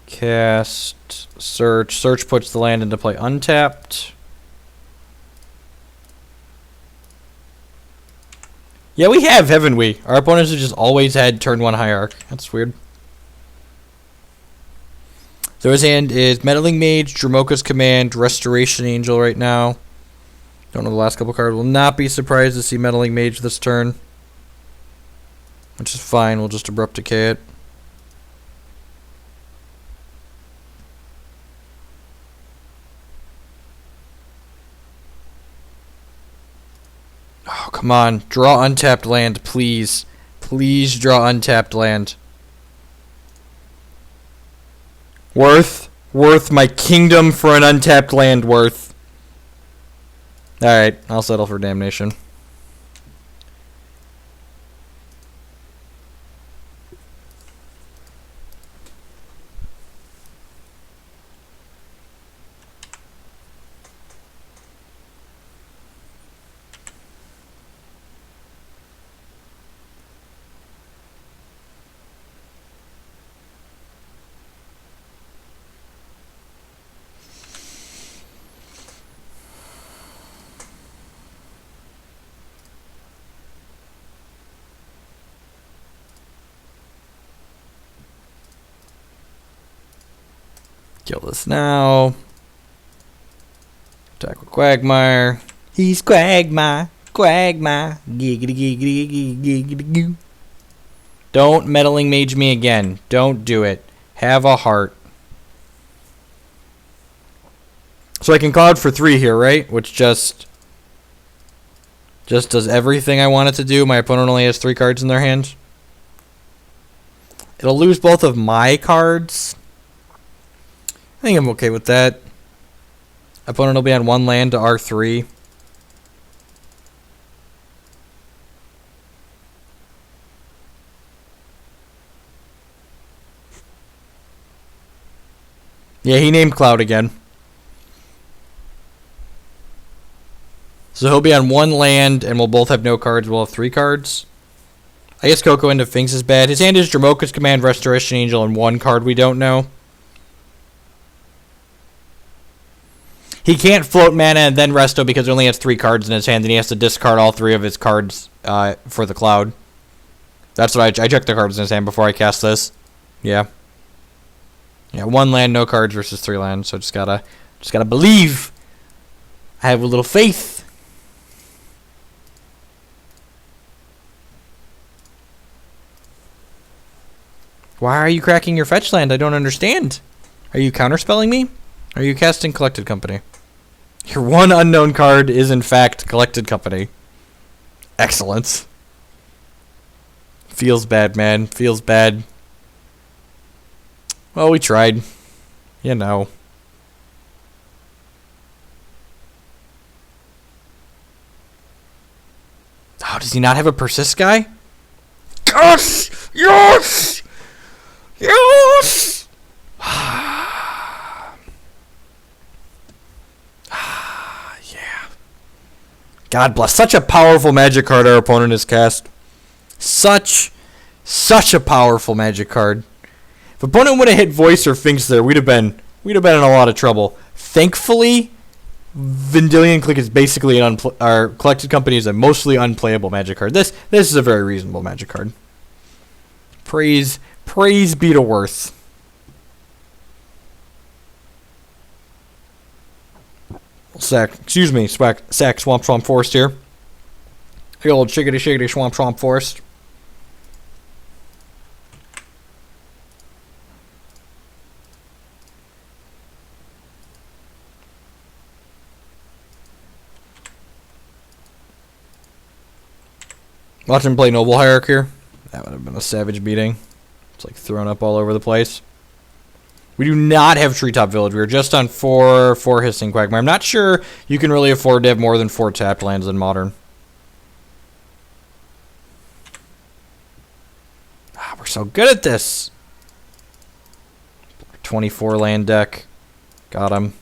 cast, search. Search puts the land into play untapped. Yeah, we have, haven't we? Our opponents have just always had turn 1 Hierarch. That's weird. So his hand is Meddling Mage, Dromoka's Command, Restoration Angel right now. Don't know the last couple cards. Will not be surprised to see Meddling Mage this turn. Which is fine. We'll just Abrupt Decay it. Oh, come on. Draw untapped land, please. Please draw untapped land. Worth my kingdom for an untapped land, Worth. Alright, I'll settle for Damnation. Kill this now. Attack with Quagmire. He's Quagmire. Quagmire. Giggity giggity giggity giggity goo. Don't Meddling Mage me again. Don't do it. Have a heart. So I can cloud for 3 here, right? Which just does everything I want it to do. My opponent only has 3 cards in their hand. It'll lose both of my cards. I think I'm okay with that. Opponent will be on 1 land to R3. Yeah, he named Cloud again. So he'll be on 1 land, and we'll both have no cards. We'll have 3 cards. I guess Coco into Finks is bad. His hand is Dromoka's Command, Restoration Angel, and 1 card we don't know. He can't float mana and then resto because he only has 3 cards in his hand, and he has to discard all 3 of his cards for the Cloud. That's what I checked the cards in his hand before I cast this. Yeah. Yeah, 1 land, no cards versus 3 lands, so just gotta believe. I have a little faith. Why are you cracking your fetch land? I don't understand. Are you counterspelling me? Are you casting Collected Company? Your 1 unknown card is in fact Collected Company. Excellent. Feels bad, man. Feels bad. Well, we tried. You know. Oh, does he not have a Persist guy? Yes! Yes! Yes! Yeah. God bless. Such a powerful Magic card our opponent has cast. Such a powerful Magic card. If opponent would have hit Voice or Finks there, we'd have been in a lot of trouble. Thankfully, Vendilion Clique is basically our Collected Company is a mostly unplayable Magic card. This is a very reasonable Magic card. Praise be to Worth. Sack Swamp Forest here. The old shiggity Swamp Forest. Watch him play Noble Hierarch here. That would have been a savage beating. It's like thrown up all over the place. We do not have Treetop Village. We're just on 4 Hissing Quagmire. I'm not sure you can really afford to have more than 4 tapped lands in Modern. We're so good at this. 24 land deck. Got him.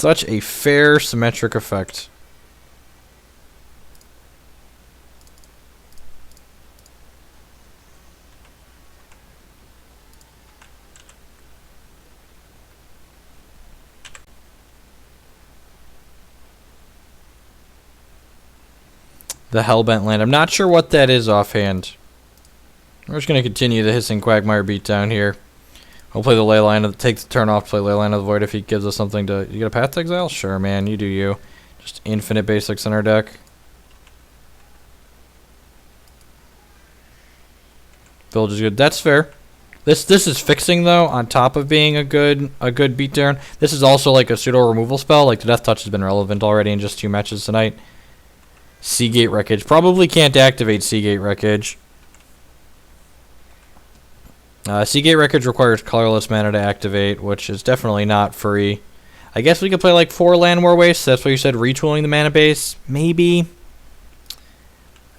Such a fair, symmetric effect. The Hellbent Land. I'm not sure what that is offhand. We're just going to continue the Hissing Quagmire beatdown here. We'll play the Leyline. Take the turn off, play Leyline of the Void if he gives us something to... You get a Path to Exile? Sure, man. You do you. Just infinite basics in our deck. Village is good. That's fair. This is fixing, though, on top of being a good beatdown. This is also like a pseudo-removal spell. Like, the Death Touch has been relevant already in just 2 matches tonight. Seagate Wreckage. Probably can't activate Seagate Wreckage. Seagate Wreckage requires colorless mana to activate, which is definitely not free. I guess we could play like 4 land war wastes. That's what you said, retooling the mana base. Maybe.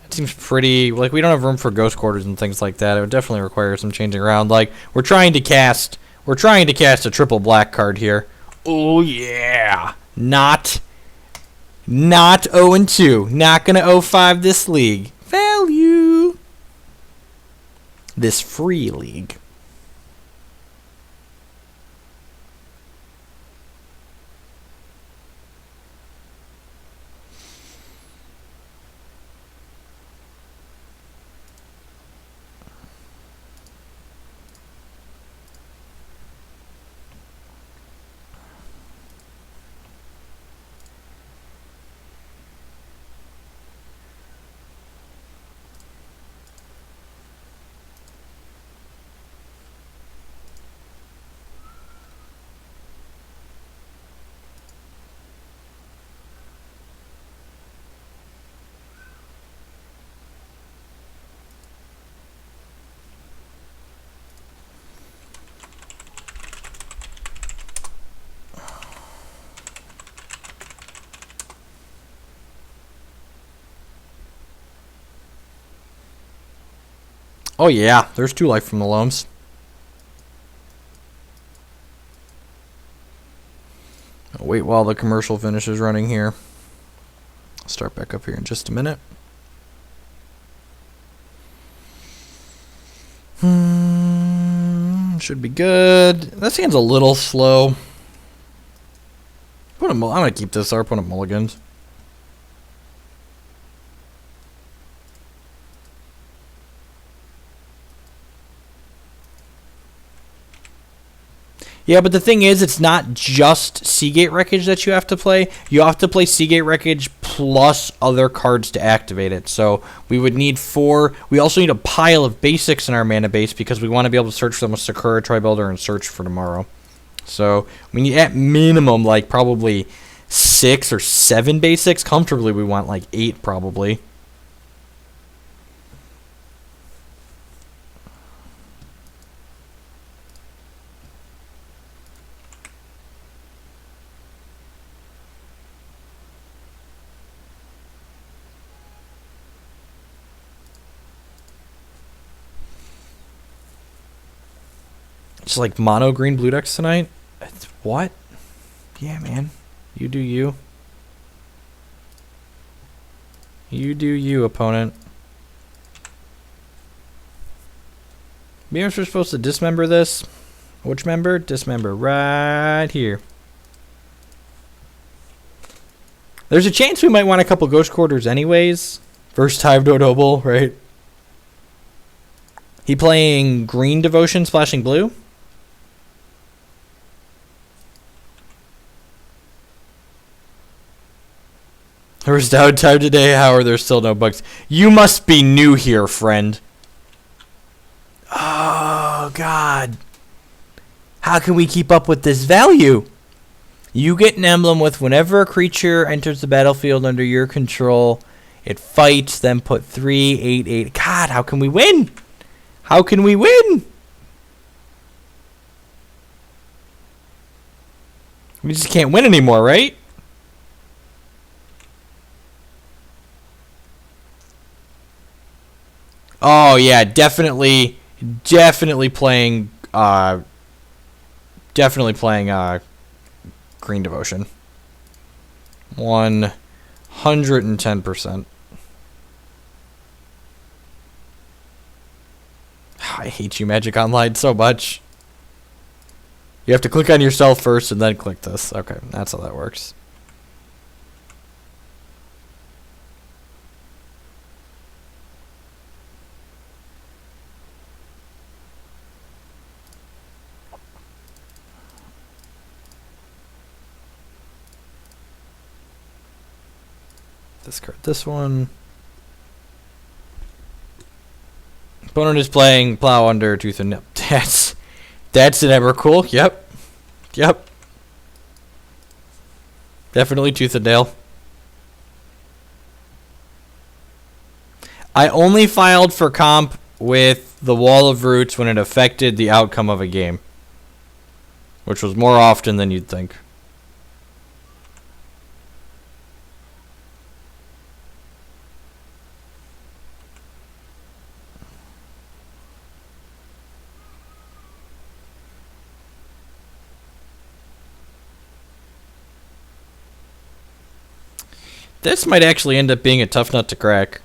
It seems pretty... Like, we don't have room for Ghost Quarters and things like that. It would definitely require some changing around. Like, we're trying to cast a triple black card here. Oh, yeah. Not 0-2. Not going to 0-5 this league. Value. This free league. Oh yeah, there's 2 life from the Loams. I'll wait while the commercial finishes running here. I'll start back up here in just a minute. Should be good. This hand's a little slow. I'm gonna keep this up. Put up mulligans. Yeah, but the thing is, it's not just Seagate Wreckage that you have to play. You have to play Seagate Wreckage plus other cards to activate it. So we would need 4. We also need a pile of basics in our mana base because we want to be able to search them with Sakura Tri-Builder and search for tomorrow. So we need at minimum like probably 6 or 7 basics. Comfortably, we want like 8 probably. It's like mono green blue decks tonight. What? Yeah, man. You do you. You do you, opponent. Maybe we're supposed to dismember this. Which member? Dismember right here. There's a chance we might want a couple Ghost Quarters anyways. First time Dodoble, right? He playing green Devotion, splashing blue? First downtime today, how are there still no bugs? You must be new here, friend. Oh, God. How can we keep up with this value? You get an emblem with whenever a creature enters the battlefield under your control, it fights, then put 3, 8, 8. God, how can we win? How can we win? We just can't win anymore, right? Oh yeah, definitely playing green Devotion. 110%. I hate you, Magic Online, so much. You have to click on yourself first and then click this. Okay, that's how that works. Discard this one. Opponent is playing Plow Under Tooth and Nail. That's an Emrakul. Yep. Yep. Definitely Tooth and Nail. I only filed for comp with the Wall of Roots when it affected the outcome of a game, which was more often than you'd think. This might actually end up being a tough nut to crack.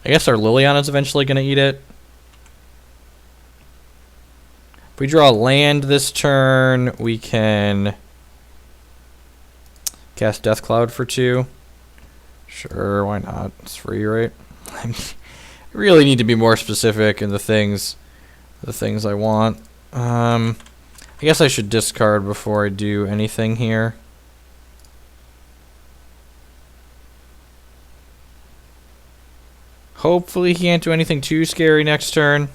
I guess our Liliana is eventually going to eat it. If we draw land this turn, we can cast Death Cloud for 2. Sure, why not? It's free, right? I really need to be more specific in the things I want. I guess I should discard before I do anything here. Hopefully he can't do anything too scary next turn.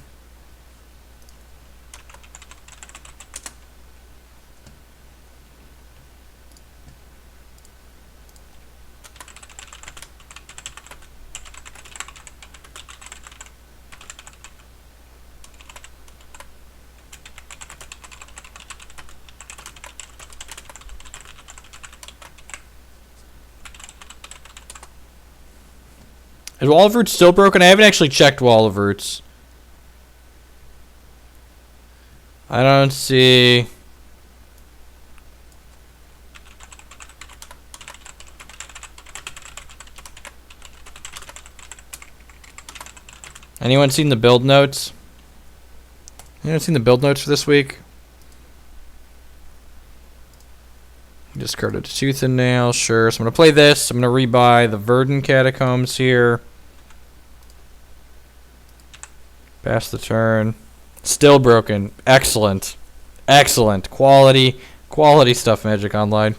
Is Wall of Roots still broken? I haven't actually checked Wall of Roots. I don't see... Anyone seen the build notes? Anyone seen the build notes for this week? Discarded a Tooth and Nail, sure. So I'm going to play this. I'm going to rebuy the Verdant Catacombs here. Pass the turn. Still broken. Excellent. Excellent. Quality stuff, Magic Online.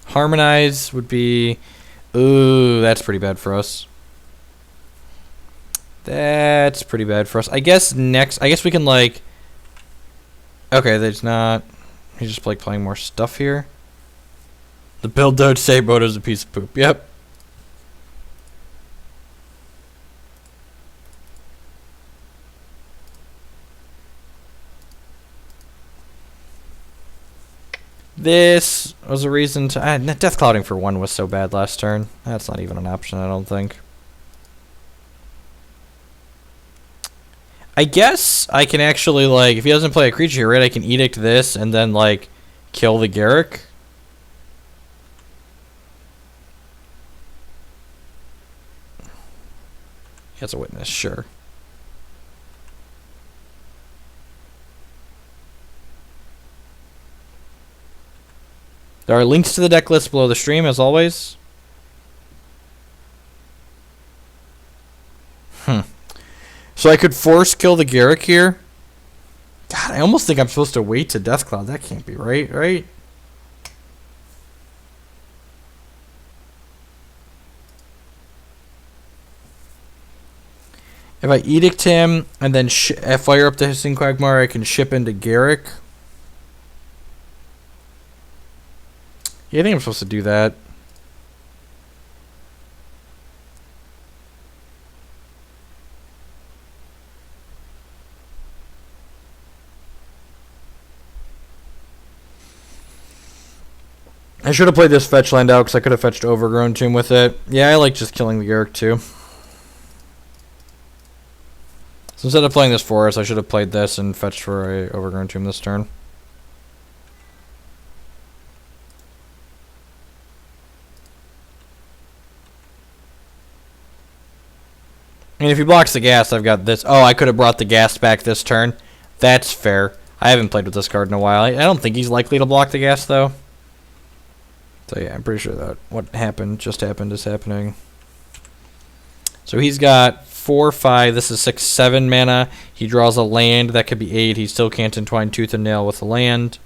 Harmonize would be... Ooh, that's pretty bad for us. That's pretty bad for us. I guess next... I guess we can, like... Okay, there's not... He's just, like, playing more stuff here. The build don't say Bodo's a piece of poop. Yep. This was a reason to... Death Clouding for 1 was so bad last turn. That's not even an option, I don't think. I guess I can actually, like... If he doesn't play a creature here, right, I can Edict this and then, like, kill the Garruk. He has a Witness, sure. There are links to the deck list below the stream, as always. So I could force kill the Garruk here. God, I almost think I'm supposed to wait to Death Cloud. That can't be right, right? If I Edict him and then fire up the Hissing Quagmire, I can ship into Garruk. Yeah, I think I'm supposed to do that. I should have played this fetch land out because I could have fetched Overgrown Tomb with it. Yeah, I like just killing the Garruk too. So instead of playing this Forest, I should have played this and fetched for a Overgrown Tomb this turn. I mean, if he blocks the gas, I've got this. Oh, I could have brought the gas back this turn. That's fair. I haven't played with this card in a while. I don't think he's likely to block the gas, though. So, yeah, I'm pretty sure that what happened just happened is happening. So he's got 4, 5. This is 6, 7 mana. He draws a land. That could be 8. He still can't entwine Tooth and Nail with a land.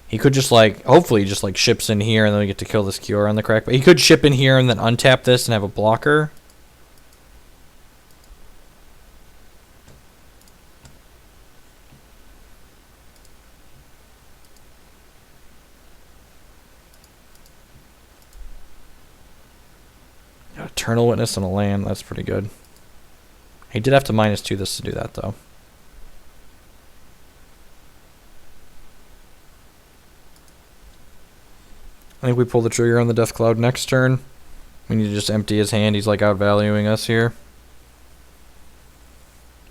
He could just, like, hopefully just, like, ships in here, and then we get to kill this Kiora on the crack. But he could ship in here and then untap this and have a blocker. Eternal Witness and a land. That's pretty good. He did have to -2 this to do that, though. I think we pull the trigger on the Death Cloud next turn. We need to just empty his hand. He's like outvaluing us here.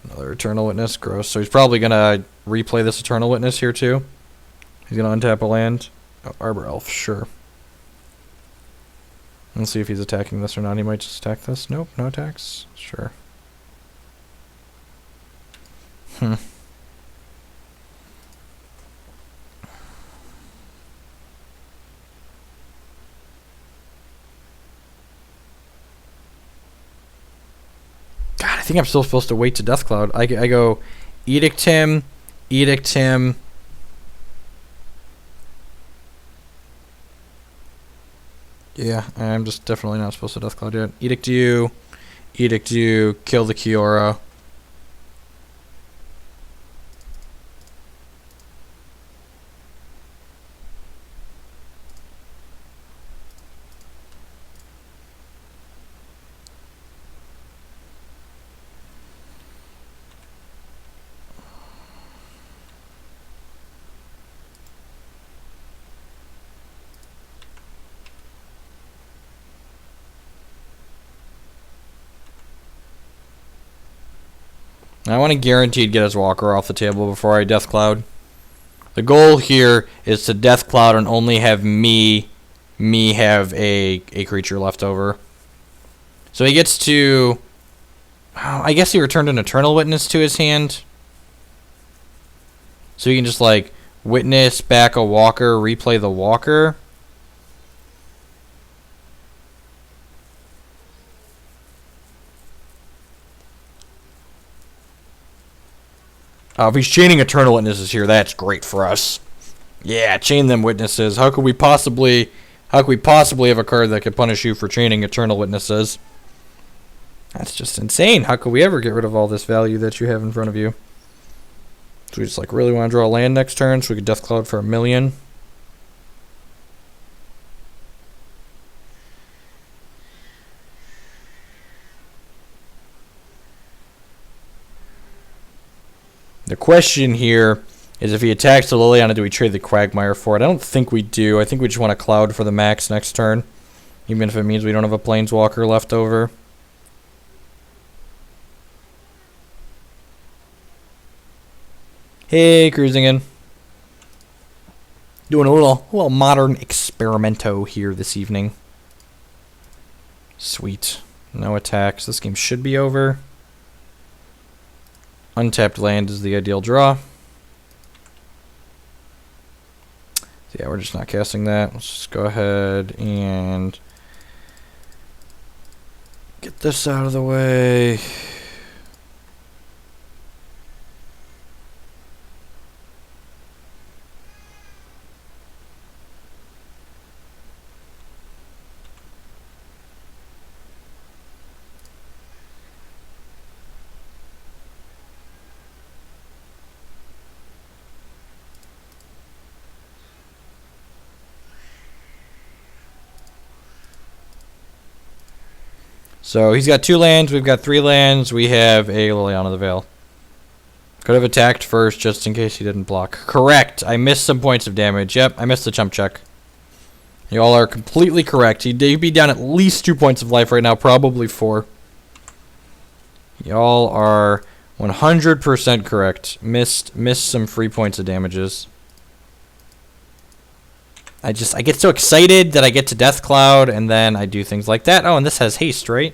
Another Eternal Witness. Gross. So he's probably going to replay this Eternal Witness here, too. He's going to untap a land. Oh, Arbor Elf. Sure. Let's see if he's attacking this or not. He might just attack this. Nope, no attacks. Sure. God, I think I'm still supposed to wait to Death Cloud. I go Edict him, Edict him. Yeah, I'm just definitely not supposed to Death Cloud yet. Edict you, kill the Kiora. I want to guaranteed get his Walker off the table before I Death Cloud. The goal here is to Death Cloud and only have me have a creature left over. So he gets to... Oh, I guess he returned an Eternal Witness to his hand. So he can just, like, witness back a Walker, replay the Walker. If he's chaining Eternal Witnesses here, that's great for us. Yeah, chain them Witnesses. How could we possibly have a card that could punish you for chaining Eternal Witnesses? That's just insane. How could we ever get rid of all this value that you have in front of you? So we just like really want to draw a land next turn so we could Death Cloud for 1,000,000. The question here is if he attacks the Liliana, do we trade the Quagmire for it? I don't think we do. I think we just want to Cloud for the max next turn, even if it means we don't have a Planeswalker left over. Hey, cruising in. Doing a little modern experimento here this evening. Sweet. No attacks. This game should be over. Untapped land is the ideal draw. So yeah, we're just not casting that. Let's just go ahead and get this out of the way. So he's got 2 lands, we've got 3 lands, we have a Liliana the Veil. Could have attacked first just in case he didn't block. Correct! I missed some points of damage. Yep, I missed the chump check. You all are completely correct. He'd be down at least 2 points of life right now, probably 4. Y'all are 100% correct. Missed some free points of damages. I get so excited that I get to Death Cloud, and then I do things like that. Oh, and this has haste, right?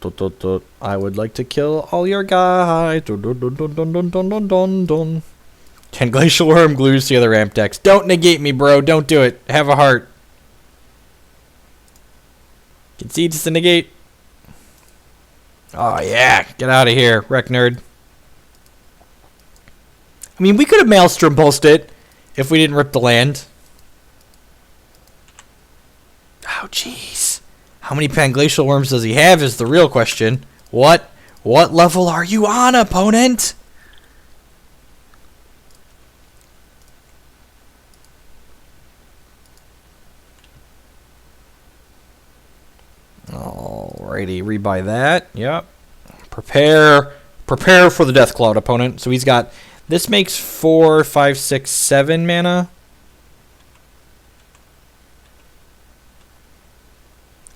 Dun, dun, dun. I would like to kill all your guys. Dun, dun, dun, dun, dun, dun, dun, dun, dun, dun. 10 Glacial Worm glues to the other ramp decks. Don't negate me, bro. Don't do it. Have a heart. Concedes to negate. Oh, yeah. Get out of here, Wreck Nerd. I mean, we could have Maelstrom pulsed it if we didn't rip the land. Oh, jeez. How many Panglacial Worms does he have is the real question. What level are you on, opponent? Alrighty, rebuy that. Yep. Prepare for the Death Cloud, opponent. So he's got, this makes 4, 5, 6, 7 mana.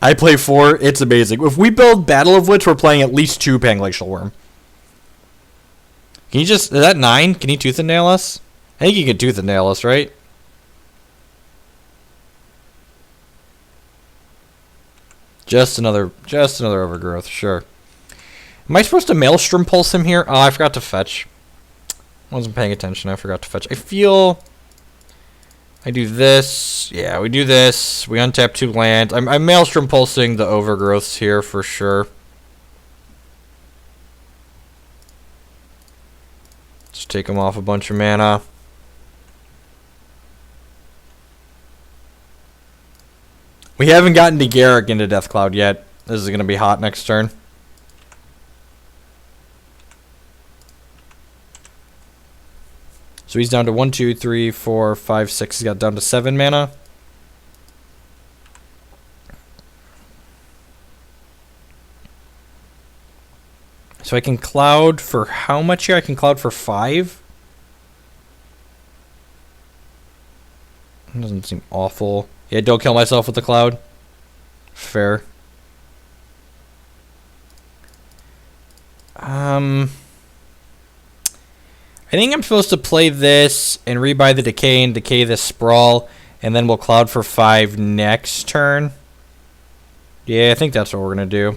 I play 4. It's amazing. If we build Battle of Wits, we're playing at least 2 Panglacial Worm. Can you just, is that 9? Can he Tooth and Nail us? I think he can Tooth and Nail us, right? Just another Overgrowth, sure. Am I supposed to Maelstrom Pulse him here? Oh, I forgot to fetch. Wasn't paying attention. I forgot to fetch. I feel I do this. Yeah, we do this. We untap 2 lands. I'm Maelstrom Pulsing the Overgrowths here for sure. Just take them off a bunch of mana. We haven't gotten to Garrick into Death Cloud yet. This is going to be hot next turn. So he's down to 1, 2, 3, 4, 5, 6. He's got down to 7 mana. So I can Cloud for how much here? I can Cloud for 5. It doesn't seem awful. Yeah, don't kill myself with the Cloud. Fair. I think I'm supposed to play this and rebuy the Decay and Decay this Sprawl, and then we'll Cloud for 5 next turn. Yeah, I think that's what we're going to do.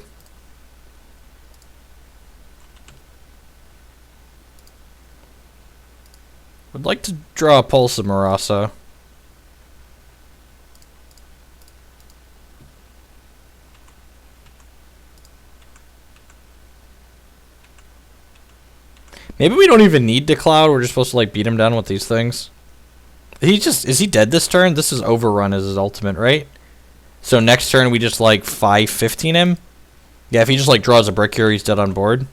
Would like to draw a Pulse of Murasa. Maybe we don't even need to Cloud. We're just supposed to like beat him down with these things. Is he dead this turn? This is Overrun as his ultimate, right? So next turn we just like 5-15 him. Yeah, if he just like draws a brick here, he's dead on board.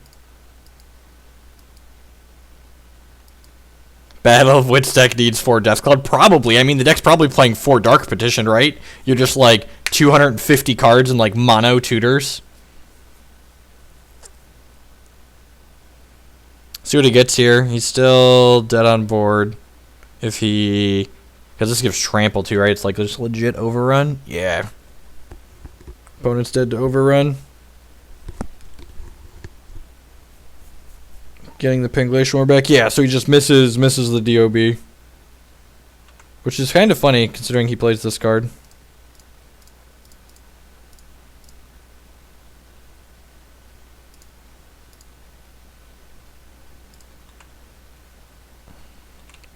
Battle of Wits deck needs 4 Death Cloud. Probably. I mean, the deck's probably playing 4 Dark Petition, right? You're just like 250 cards and like mono tutors. See what he gets here. He's still dead on board. If he... Because this gives Trample too, right? It's like just legit Overrun. Yeah. Opponent's dead to Overrun. Getting the Panglacial Worm back. Yeah, so he just misses the DOB. Which is kind of funny considering he plays this card.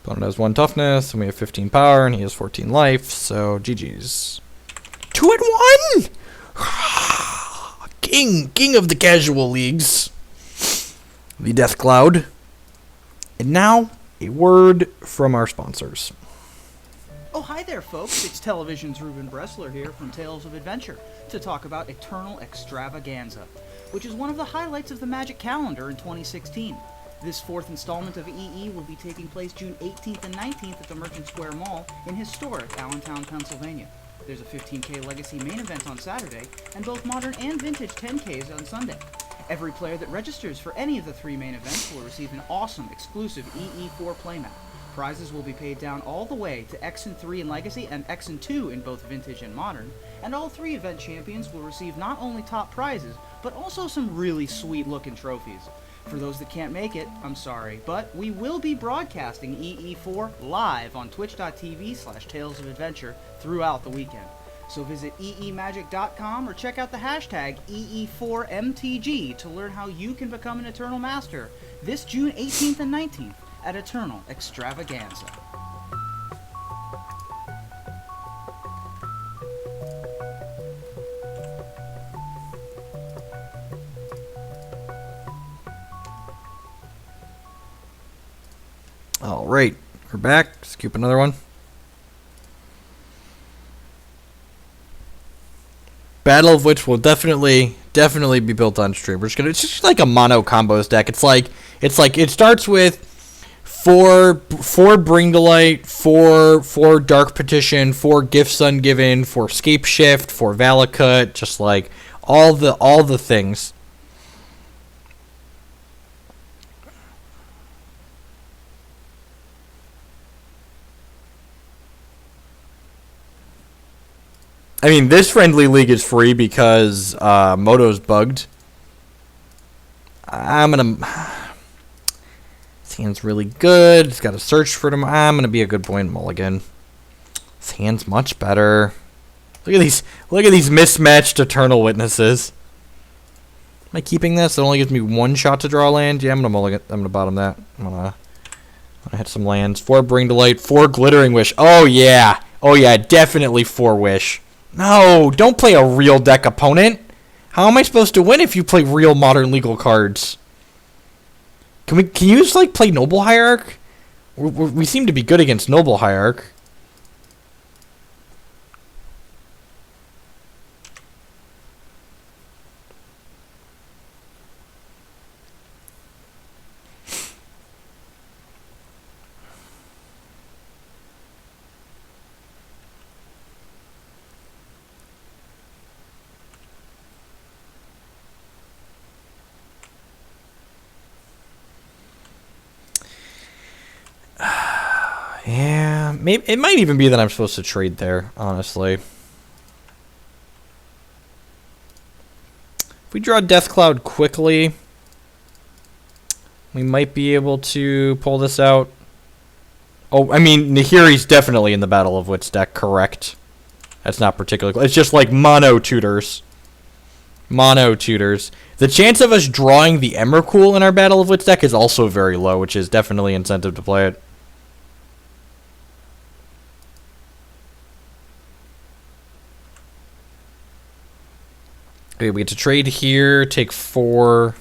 Opponent has 1 toughness, and we have 15 power, and he has 14 life, so GG's. 2-1! King of the casual leagues. The Death Cloud. And now, a word from our sponsors. Oh, hi there, folks. It's Television's Ruben Bressler here from Tales of Adventure to talk about Eternal Extravaganza, which is one of the highlights of the Magic calendar in 2016. This 4th installment of EE will be taking place June 18th and 19th at the Merchant Square Mall in historic Allentown, Pennsylvania. There's a 15K Legacy main event on Saturday, and both Modern and Vintage 10Ks on Sunday. Every player that registers for any of the 3 main events will receive an awesome exclusive EE4 playmat. Prizes will be paid down all the way to X and 3 in Legacy and X and 2 in both Vintage and Modern, and all 3 event champions will receive not only top prizes, but also some really sweet looking trophies. For those that can't make it, I'm sorry, but we will be broadcasting EE4 live on twitch.tv/talesofadventure throughout the weekend. So visit eemagic.com or check out the hashtag EE4MTG to learn how you can become an Eternal Master this June 18th and 19th at Eternal Extravaganza. All right, we're back. Scoop another one. Battle of Wits will definitely be built on stream. We're just gonna, it's just like a mono combos deck. It's like it starts with four Bring to Light, four Dark Petition, 4 Gifts Ungiven, 4 Scape Shift, 4 Valakut, just like all the things. I mean, this friendly league is free because Moto's bugged. This hand's really good. It's got to search for them. I'm gonna be a good boy in Mulligan. This hand's much better. Look at these mismatched Eternal Witnesses. Am I keeping this? It only gives me 1 shot to draw land. Yeah, I'm gonna Mulligan. I'm gonna bottom that. I'm gonna hit some lands. 4 Bring to Light. 4 Glittering Wish. Oh yeah. Definitely 4 Wish. No, don't play a real deck opponent. How am I supposed to win if you play real Modern Legal cards? Can you just like play Noble Hierarch? We seem to be good against Noble Hierarch. Yeah, maybe it might even be that I'm supposed to trade there, honestly. If we draw Death Cloud quickly, we might be able to pull this out. Oh, I mean, Nahiri's definitely in the Battle of Wits deck, correct? That's not particularly... It's just like mono tutors. Mono tutors. The chance of us drawing the Emrakul in our Battle of Wits deck is also very low, which is definitely incentive to play it. Okay, we get to trade here, take 4.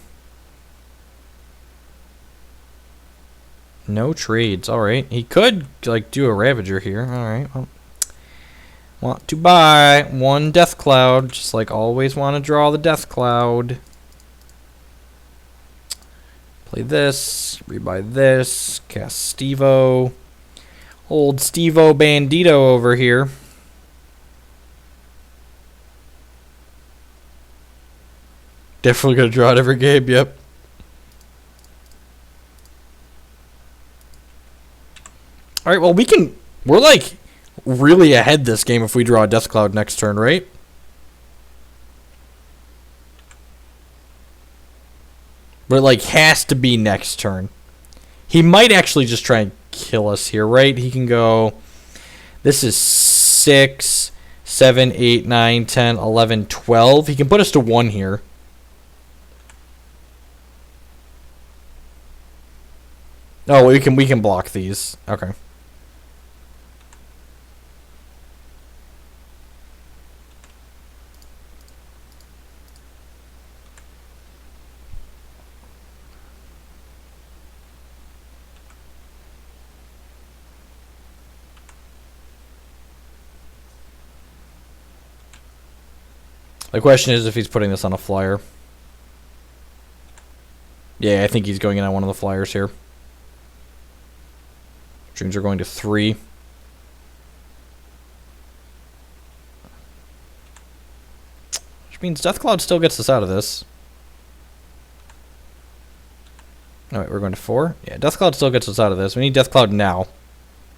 No trades. Alright. He could, like, do a Ravager here. Alright, well. Want to buy 1 Death Cloud. Just like always want to draw the Death Cloud. Play this. Rebuy this. Cast Stevo. Old Stevo Bandito over here. Definitely gonna draw it every game, yep. Alright, well we're like really ahead this game if we draw a Death Cloud next turn, right? But it like has to be next turn. He might actually just try and kill us here, right? He can go, this is 6, 7, 8, 9, 10, 11, 12. He can put us to 1 here. Oh, we can block these. Okay. The question is if he's putting this on a flyer. Yeah, I think he's going in on one of the flyers here. Dreams are going to 3. Which means Death Cloud still gets us out of this. Alright, we're going to 4. Yeah, Death Cloud still gets us out of this. We need Death Cloud now.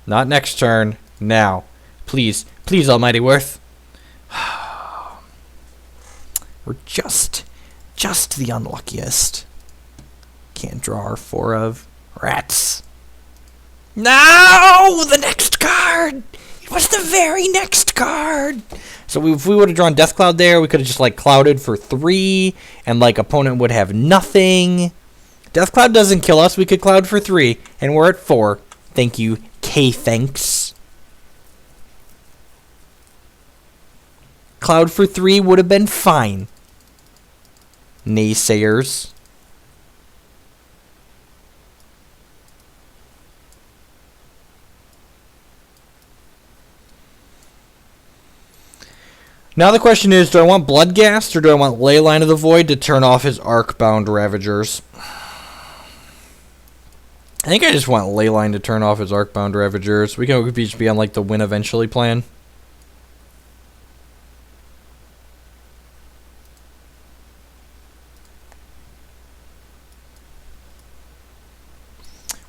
Not next turn. Now. Please. Please, Almighty Worth. We're just the unluckiest. Can't draw our 4 of rats. No! The next card! It was the very next card. So if we would have drawn Death Cloud there, we could have just like clouded for 3, and like opponent would have nothing. Death Cloud doesn't kill us. We could cloud for 3, and we're at 4. Thank you, K. Thanks. Cloud for 3 would have been fine. Naysayers. Now the question is, do I want Bloodghast or do I want Leyline of the Void to turn off his Arcbound Ravagers? I think I just want Leyline to turn off his Arcbound Ravagers. We can just be on like the win eventually plan.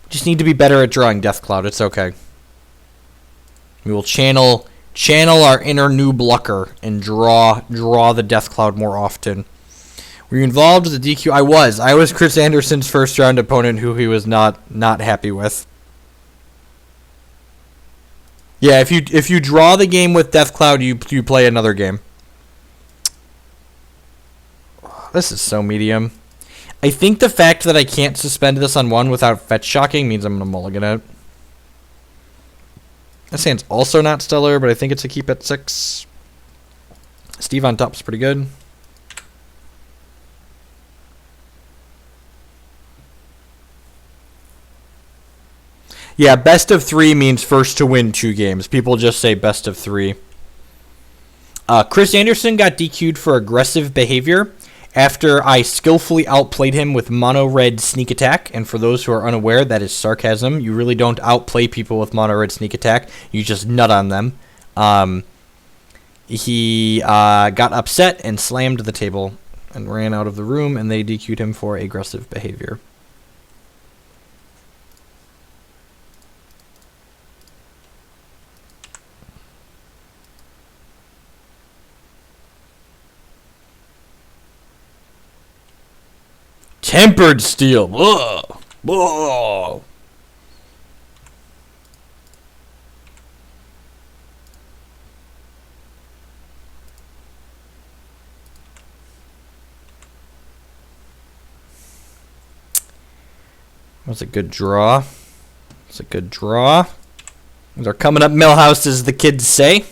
We just need to be better at drawing Death Cloud. It's okay. We will channel our inner Noob Lucker and draw the Death Cloud more often. Were you involved with the DQ? I was Chris Anderson's first round opponent who he was not happy with. Yeah, if you draw the game with Death Cloud, you play another game. This is so medium. I think the fact that I can't suspend this on 1 without fetch shocking means I'm going to mulligan it. This hand's also not stellar, but I think it's a keep at 6. Steve on top's pretty good. Yeah, best of 3 means first to win 2 games. People just say best of 3. Chris Anderson got DQ'd for aggressive behavior after I skillfully outplayed him with mono red sneak attack. And for those who are unaware, that is sarcasm. You really don't outplay people with mono red sneak attack. You just nut on them. He got upset and slammed the table and ran out of the room, and they DQ'd him for aggressive behavior. Tempered Steel. Whoa. Whoa. That's a good draw. It's a good draw. They're coming up Millhouse, as the kids say.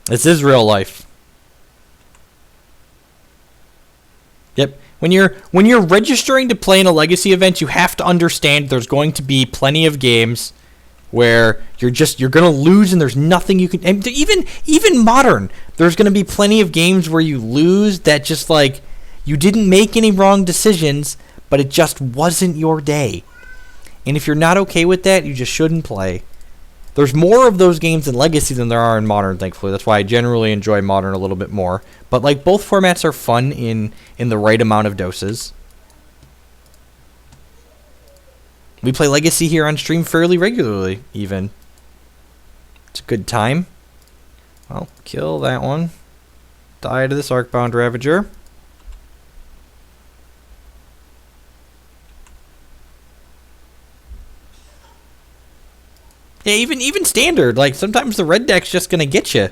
This is real life. Yep. When you're registering to play in a legacy event, you have to understand there's going to be plenty of games where you're gonna lose and there's nothing you can. And even modern, there's gonna be plenty of games where you lose that just like you didn't make any wrong decisions, but it just wasn't your day. And if you're not okay with that, you just shouldn't play. There's more of those games in Legacy than there are in Modern, thankfully. That's why I generally enjoy Modern a little bit more. But like both formats are fun in the right amount of doses. We play Legacy here on stream fairly regularly, even. It's a good time. Well, kill that one. Die to this Arcbound Ravager. Yeah, even standard. Like, sometimes the red deck's just gonna get you.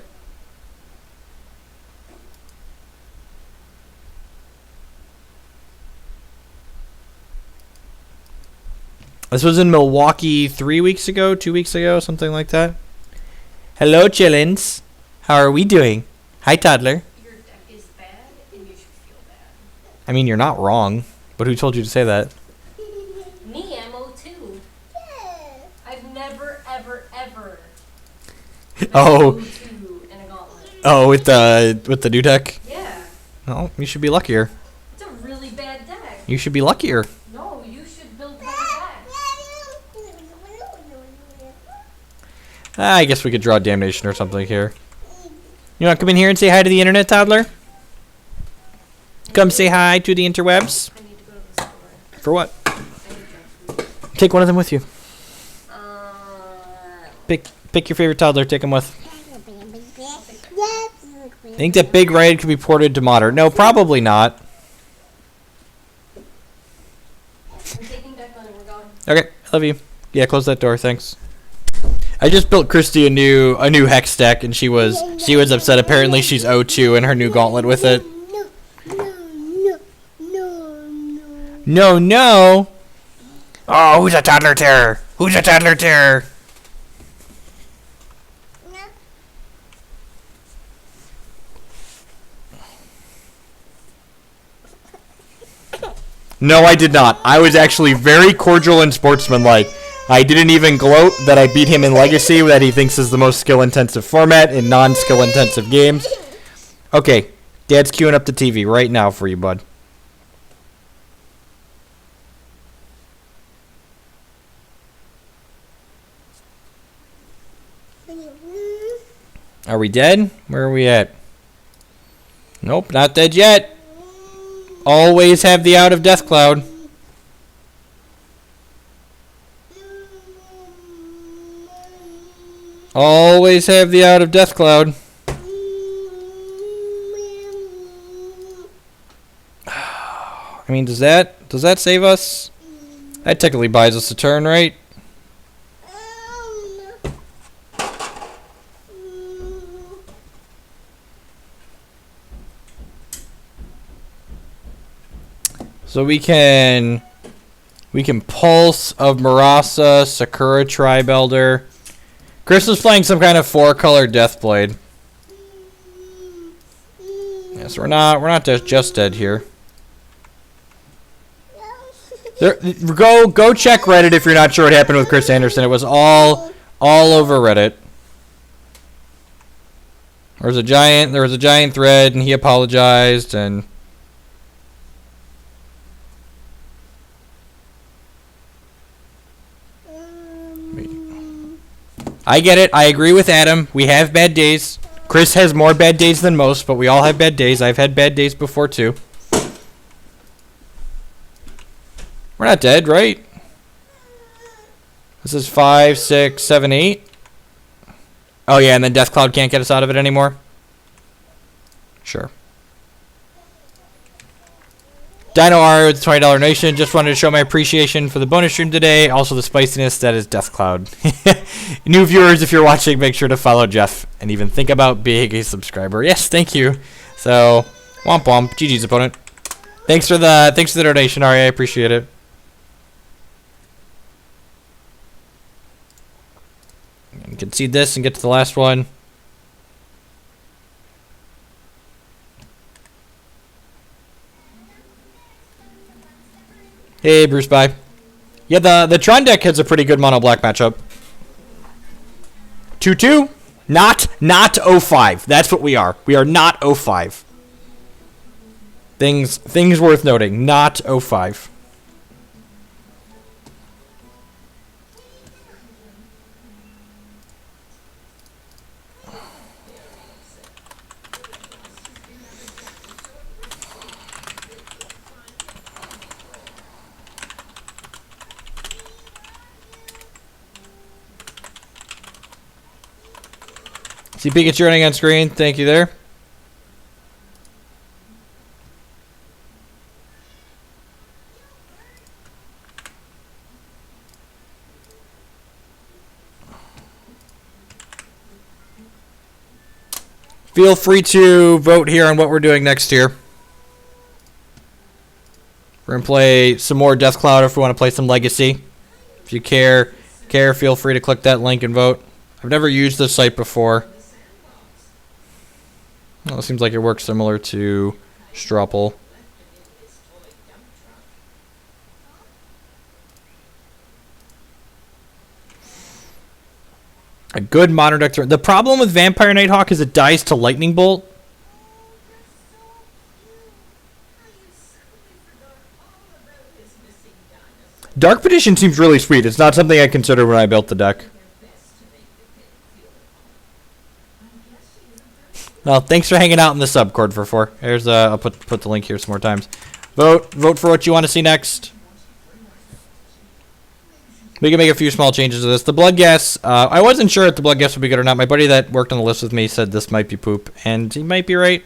This was in Milwaukee 3 weeks ago, 2 weeks ago, something like that. Hello, chillins. How are we doing? Hi, toddler. Your deck is bad, and you should feel bad. I mean, you're not wrong. But who told you to say that? Me, MO2. I've never, ever Oh. MO2 in a gauntlet. Oh, with the new deck? Yeah. Oh, you should be luckier. It's a really bad deck. You should be luckier. No, you should build better decks. I guess we could draw Damnation or something here. You want to come in here and say hi to the internet, toddler? Come say hi to the interwebs. I need to go to the store. For what? I need to Take one of them with you. Uh, Pick your favorite toddler. Take them with. Think that Big Red could be ported to modern? No, probably not. I'm taking Declan and we're going. Okay, I love you. Yeah, close that door. Thanks. I just built Christy a new hex deck, and she was upset. Apparently, she's 0-2 in her new gauntlet with it. No, no. Oh, who's a toddler terror? Who's a toddler terror? No, I did not. I was actually very cordial and sportsmanlike. I didn't even gloat that I beat him in Legacy, that he thinks is the most skill-intensive format in non-skill-intensive games. Okay, Dad's queuing up the TV right now for you, bud. Are we dead? Where are we at? Nope, not dead yet. Always have the out of death cloud. Always have the out of death cloud. I mean, does that save us? That technically buys us a turn, right? So we can Pulse of Marasa, Sakura Tribe Elder. Chris is playing some kind of 4-color Deathblade. Yes, we're not just dead here. Go check Reddit if you're not sure what happened with Chris Anderson. It was all over Reddit. There was a giant thread, and he apologized, and I get it. I agree with Adam. We have bad days. Chris has more bad days than most, but we all have bad days. I've had bad days before, too. We're not dead, right? This is 5, 6, 7, 8. Oh, yeah, and then Death Cloud can't get us out of it anymore? Sure. Dino R with the $20 donation. Just wanted to show my appreciation for the bonus stream today. Also the spiciness that is Death Cloud. New viewers, if you're watching, make sure to follow Jeff and even think about being a subscriber. Yes, thank you. So, womp womp. GG's opponent. Thanks for the donation, Ari. I appreciate it. And concede this and get to the last one. Hey, Bruce, bye. Yeah, the Tron deck has a pretty good mono black matchup. 2-2? Not 05. That's what we are. We are not 05. Things worth noting. Not 05. See Pikachu running on screen. Thank you there. Feel free to vote here on what we're doing next year. We're going to play some more Death Cloud if we want to play some Legacy. If you care, feel free to click that link and vote. I've never used this site before. Well, it seems like it works similar to Stropple. A good modern deck. The problem with Vampire Nighthawk is it dies to Lightning Bolt. Dark Petition seems really sweet. It's not something I considered when I built the deck. Well, thanks for hanging out in the subcord for 4. Here's I'll put the link here some more times. Vote for what you want to see next. We can make a few small changes to this. The blood gas, I wasn't sure if the blood gas would be good or not. My buddy that worked on the list with me said this might be poop, and he might be right.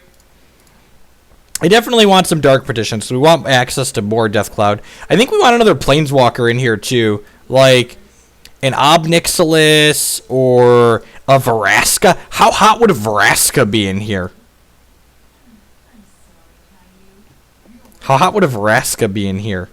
I definitely want some dark petitions, so we want access to more Death Cloud. I think we want another Planeswalker in here too, like an Obnixilis or a Vraska. How hot would a Vraska be in here? How hot would a Vraska be in here?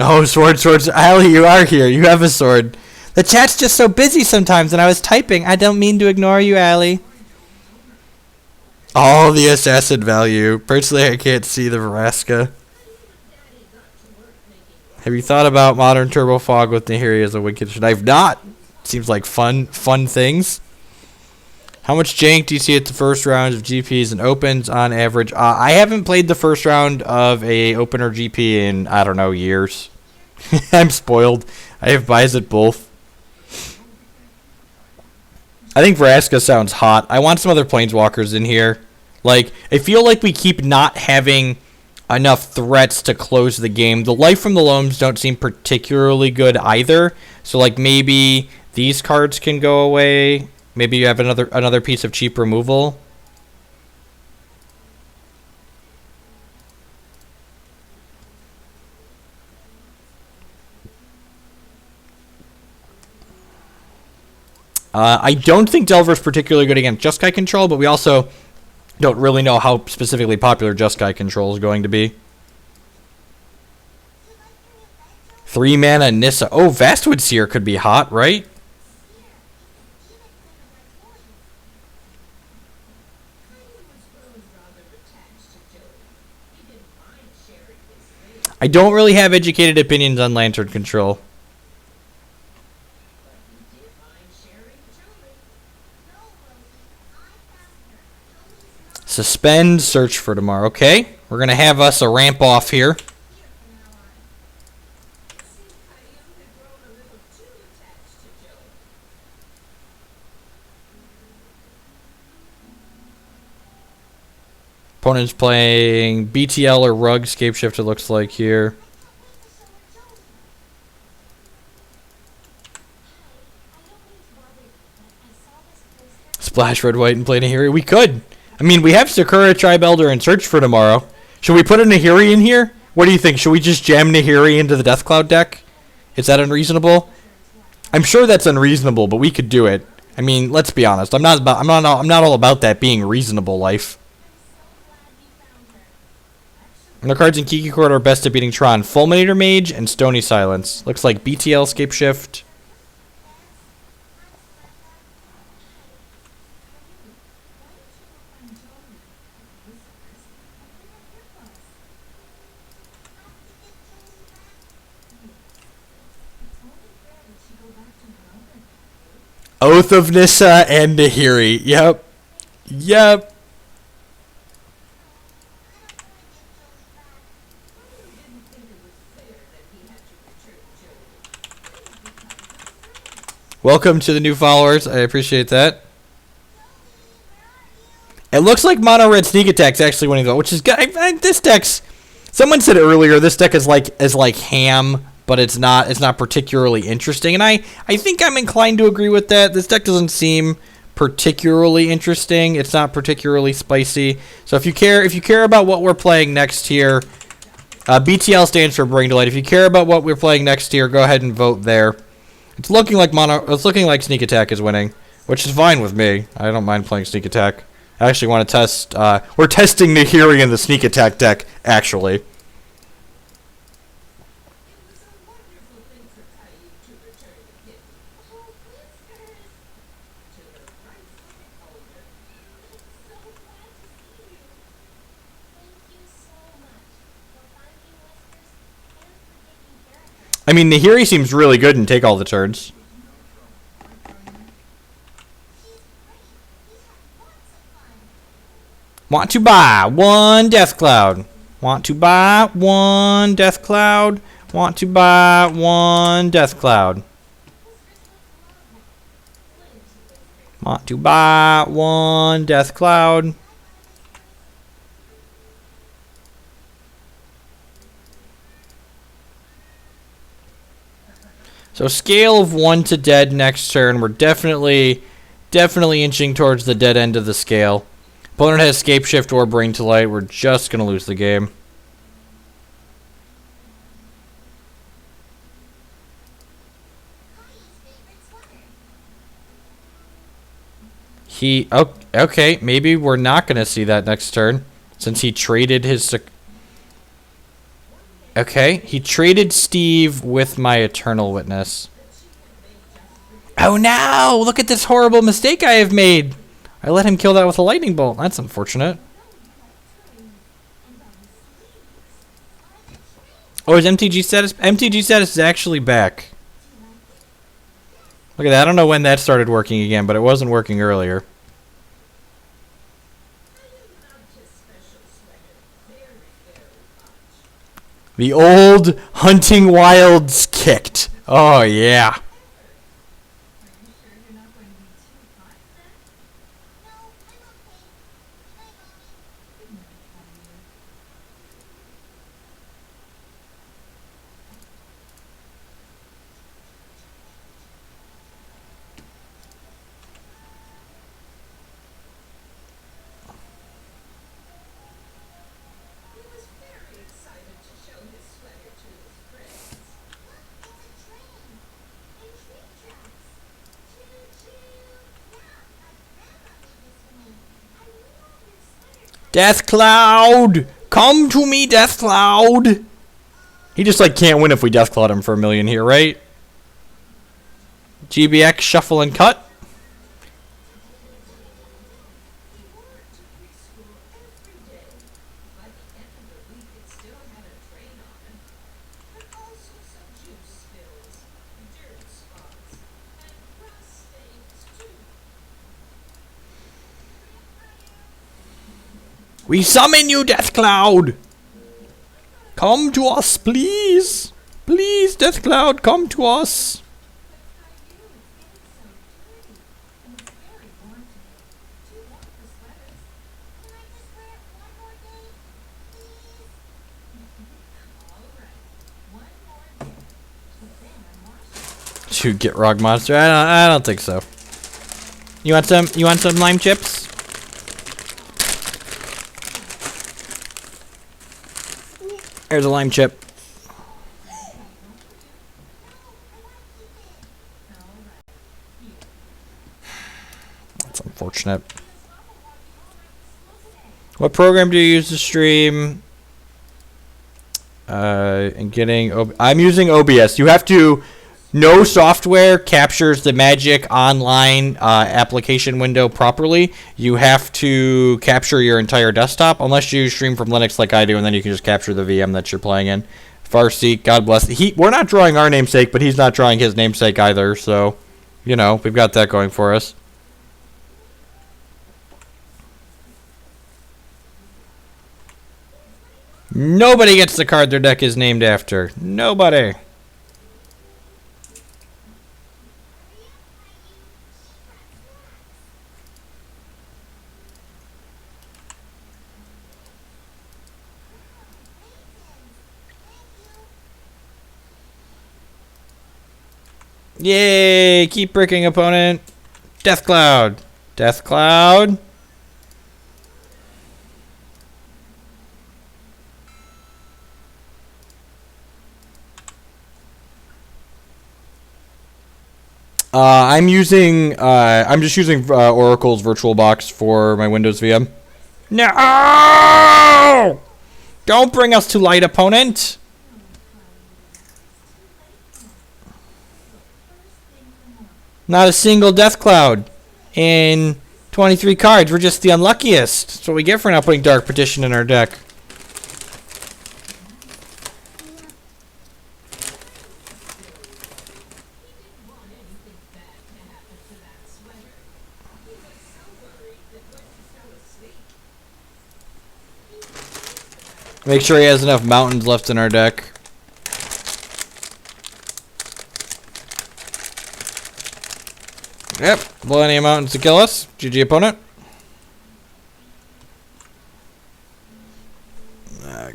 Oh, swords. Allie, you are here. You have a sword. The chat's just so busy sometimes, and I was typing. I don't mean to ignore you, Allie. All the assassin value. Personally, I can't see the Vraska. Have you thought about Modern Turbo Fog with Nahiri as a win condition? I've not. Seems like fun things. How much jank do you see at the first rounds of GPs and opens on average? I haven't played the first round of a opener GP in, I don't know, years. I'm spoiled. I have buys at both. I think Vraska sounds hot. I want some other Planeswalkers in here. Like, I feel like we keep not having enough threats to close the game. The Life from the Loams don't seem particularly good either. So, like, maybe these cards can go away. Maybe you have another piece of cheap removal. I don't think Delver's particularly good against Jeskai control, but we also don't really know how specifically popular Jeskai control is going to be. 3 mana Nissa. Oh, Vastwood Seer could be hot, right? I don't really have educated opinions on Lantern control. Suspend, search for tomorrow. Okay, we're going to have us a ramp off here. Opponent's playing BTL or Rug, Scapeshift it looks like here. Splash red, white, and play Nahiri. We could. I mean, we have Sakura, Tribe Elder, and Search for tomorrow. Should we put a Nahiri in here? What do you think? Should we just jam Nahiri into the Death Cloud deck? Is that unreasonable? I'm sure that's unreasonable, but we could do it. I mean, let's be honest. I'm not all about that being reasonable life. And the cards in Kiki Court are best at beating Tron. Fulminator Mage and Stony Silence. Looks like BTL, Scapeshift. Oath of Nissa and Nahiri. Yep. Yep. Welcome to the new followers. I appreciate that. It looks like Mono Red Sneak Attack's actually winning though, which is good. This deck's. Someone said earlier this deck is like ham, but it's not particularly interesting, and I think I'm inclined to agree with that. This deck doesn't seem particularly interesting. It's not particularly spicy. So if you care about what we're playing next here, BTL stands for Bring to Light. If you care about what we're playing next here, go ahead and vote there. It's looking like Sneak Attack is winning, which is fine with me. I don't mind playing Sneak Attack. I actually want to test. We're testing Nahiri in the Sneak Attack deck, actually. I mean, Nahiri seems really good and take all the turns. Want to buy one Death Cloud. Want to buy one Death Cloud. Want to buy one Death Cloud. Want to buy one Death Cloud. So scale of 1 to dead next turn. We're definitely inching towards the dead end of the scale. Opponent has Escape Shift or Bring to Light. We're just going to lose the game. Okay, maybe we're not going to see that next turn since he traded his... Okay, he traded Steve with my Eternal Witness. Oh no! Look at this horrible mistake I have made! I let him kill that with a lightning bolt. That's unfortunate. Oh, his MTG status? MTG status is actually back. Look at that. I don't know when that started working again, but it wasn't working earlier. The old Hunting Wilds kicked. Oh, yeah. Death Cloud! Come to me, Death Cloud! He just, like, can't win if we Death Cloud him for 1 million here, right? GBX, shuffle and cut. We summon you, Death Cloud! Come to us, please! Please, Death Cloud, come to us! To get Rog Monster? I don't think so. You want some lime chips? Here's a lime chip. That's unfortunate. What program do you use to stream? I'm using OBS. You have to... No software captures the Magic Online application window properly. You have to capture your entire desktop, unless you stream from Linux like I do, and then you can just capture the VM that you're playing in. Farseek, God bless. We're not drawing our namesake, but he's not drawing his namesake either, so, you know, we've got that going for us. Nobody gets the card their deck is named after. Nobody. Yay! Keep bricking, opponent. Death Cloud. Death Cloud. I'm just using Oracle's VirtualBox for my Windows VM. No! Don't bring us to light, opponent. Not a single Death Cloud in 23 cards. We're just the unluckiest. That's what we get for not putting Dark Petition in our deck. Make sure he has enough mountains left in our deck. Yep, plenty of mountains to kill us. GG opponent.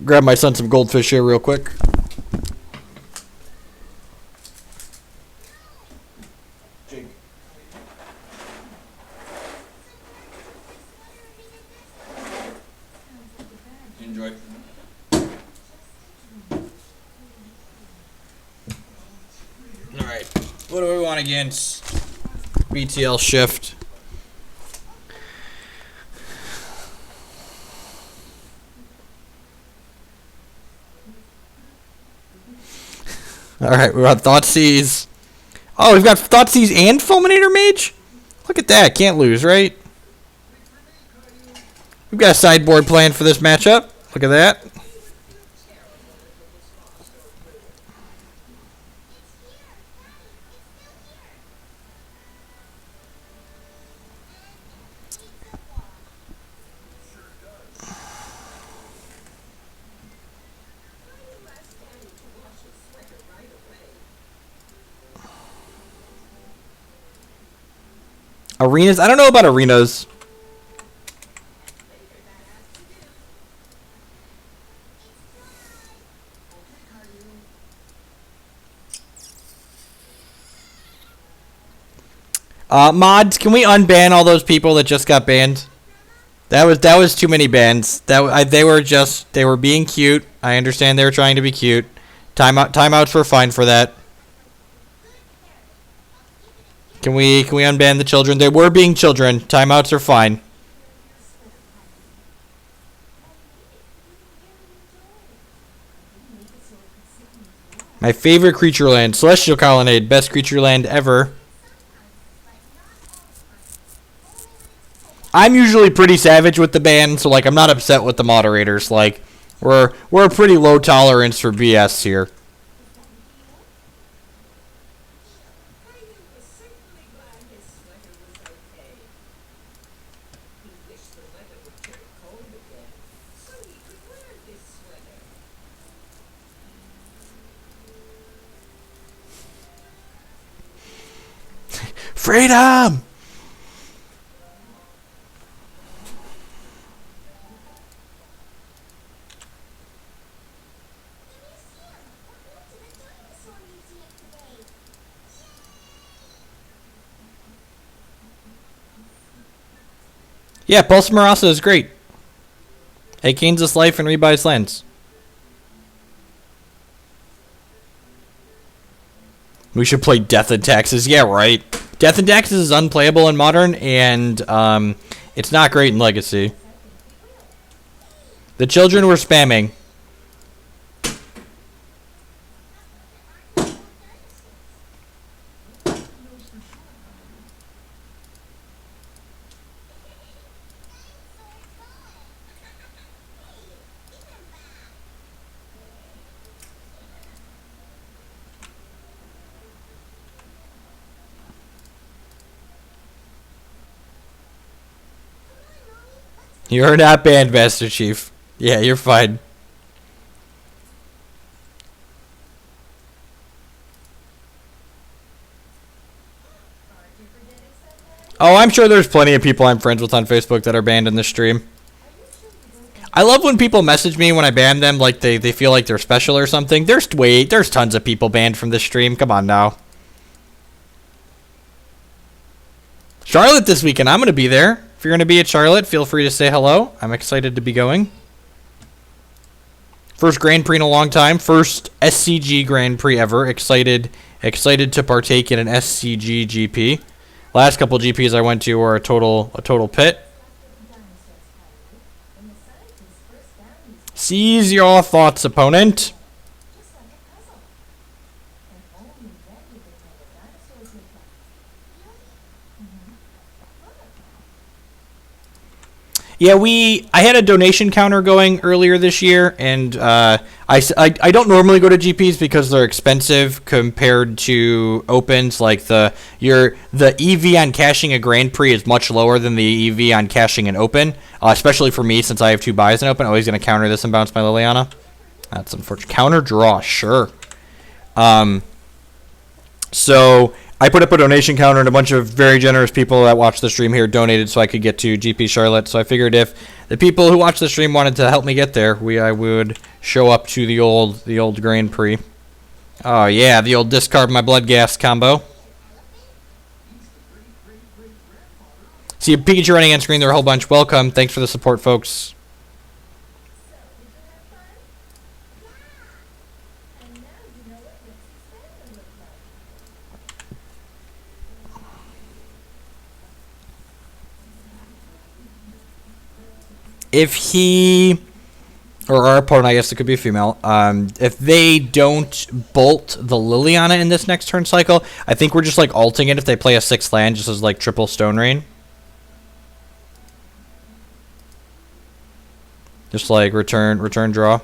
Grab my son some goldfish here real quick. Enjoy. Alright, what do we want against BTL Shift? Alright, we got Thoughtseize. Oh, we've got Thoughtseize and Fulminator Mage? Look at that, can't lose, right? We've got a sideboard plan for this matchup. Look at that. Arenas? I don't know about arenas. Mods, can we unban all those people that just got banned? That was too many bans. They were being cute. I understand they were trying to be cute. Timeouts were fine for that. Can we unban the children? They were being children. Timeouts are fine. My favorite creature land, Celestial Colonnade, best creature land ever. I'm usually pretty savage with the ban, so like I'm not upset with the moderators. Like we're a pretty low tolerance for BS here. Freedom! Yeah, Pulse Marasa is great. It gains us life and rebuys lands. We should play Death and Taxes. Yeah, right. Death and Taxes is unplayable in Modern, and it's not great in Legacy. The children were spamming. You're not banned, Master Chief. Yeah, you're fine. Oh, I'm sure there's plenty of people I'm friends with on Facebook that are banned in this stream. I love when people message me when I ban them, like they feel like they're special or something. There's tons of people banned from this stream. Come on now. Charlotte this weekend. I'm going to be there. If you're going to be at Charlotte, feel free to say hello. I'm excited to be going. First Grand Prix in a long time. First SCG Grand Prix ever. Excited to partake in an SCG GP. Last couple GPs I went to were a total pit. Seize your thoughts, opponent. Yeah, I had a donation counter going earlier this year, and I don't normally go to GPs because they're expensive compared to opens. Like the EV on cashing a Grand Prix is much lower than the EV on cashing an open, especially for me since I have 2 buys in open. I'm always going to counter this and bounce my Liliana. That's unfortunate. Counter draw, sure. So I put up a donation counter, and a bunch of very generous people that watch the stream here donated so I could get to GP Charlotte. So I figured if the people who watch the stream wanted to help me get there, I would show up to the old Grand Prix. Oh yeah, the old discard my blood gas combo. See a Pikachu running on screen there a whole bunch. Welcome. Thanks for the support, folks. If he, or our opponent, I guess it could be a female, if they don't bolt the Liliana in this next turn cycle, I think we're just like alting it if they play a 6th land just as like triple Stone Rain. Just like return draw.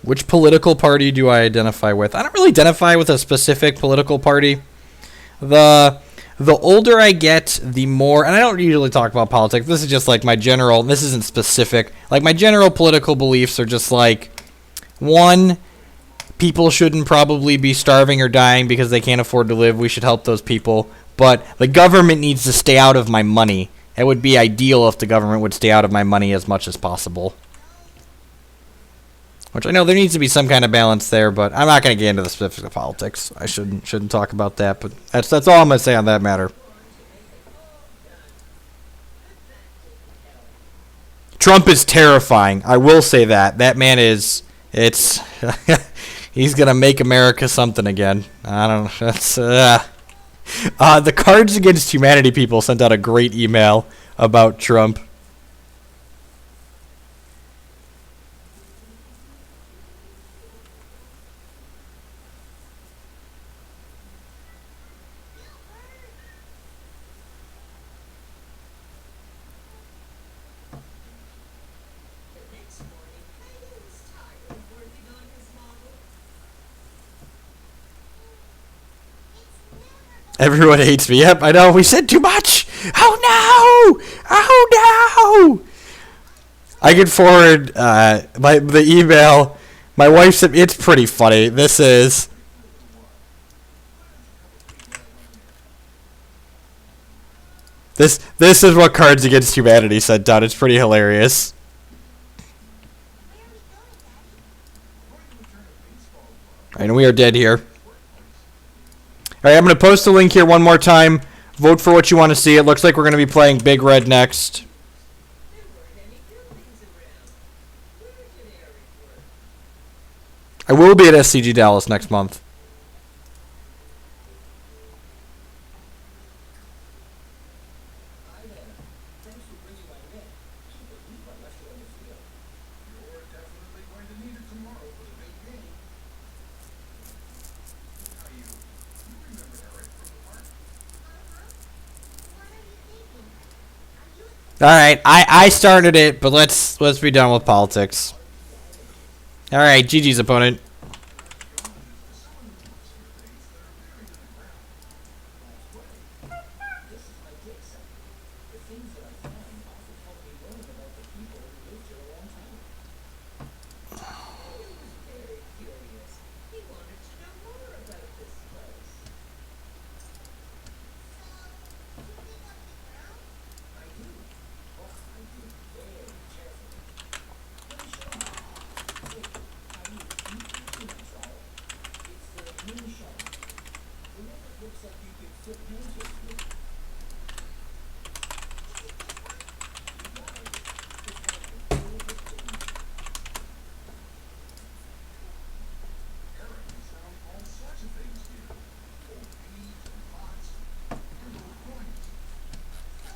Which political party do I identify with? I don't really identify with a specific political party. The older I get, the more, and I don't usually talk about politics. This is just like my general, this isn't specific. Like my general political beliefs are just like, 1, people shouldn't probably be starving or dying because they can't afford to live. We should help those people. But the government needs to stay out of my money. It would be ideal if the government would stay out of my money as much as possible. Which I know there needs to be some kind of balance there, but I'm not going to get into the specifics of politics. I shouldn't talk about that, but that's all I'm going to say on that matter. Trump is terrifying. I will say that. That man is, he's going to make America something again. I don't know. That's, the Cards Against Humanity people sent out a great email about Trump. Everyone hates me. Yep, I know. We said too much. Oh no! Oh no! I can forward the email. My wife said it's pretty funny. This is what Cards Against Humanity sent out. It's pretty hilarious. And we are dead here. Alright, I'm going to post the link here one more time. Vote for what you want to see. It looks like we're going to be playing Big Red next. I will be at SCG Dallas next month. All right, I started it, but let's be done with politics. All right, GG's opponent.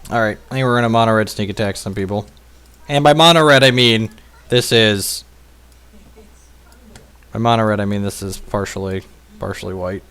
Alright, I think we're gonna mono red sneak attack some people. And by mono red I mean this is... By mono red I mean this is partially white.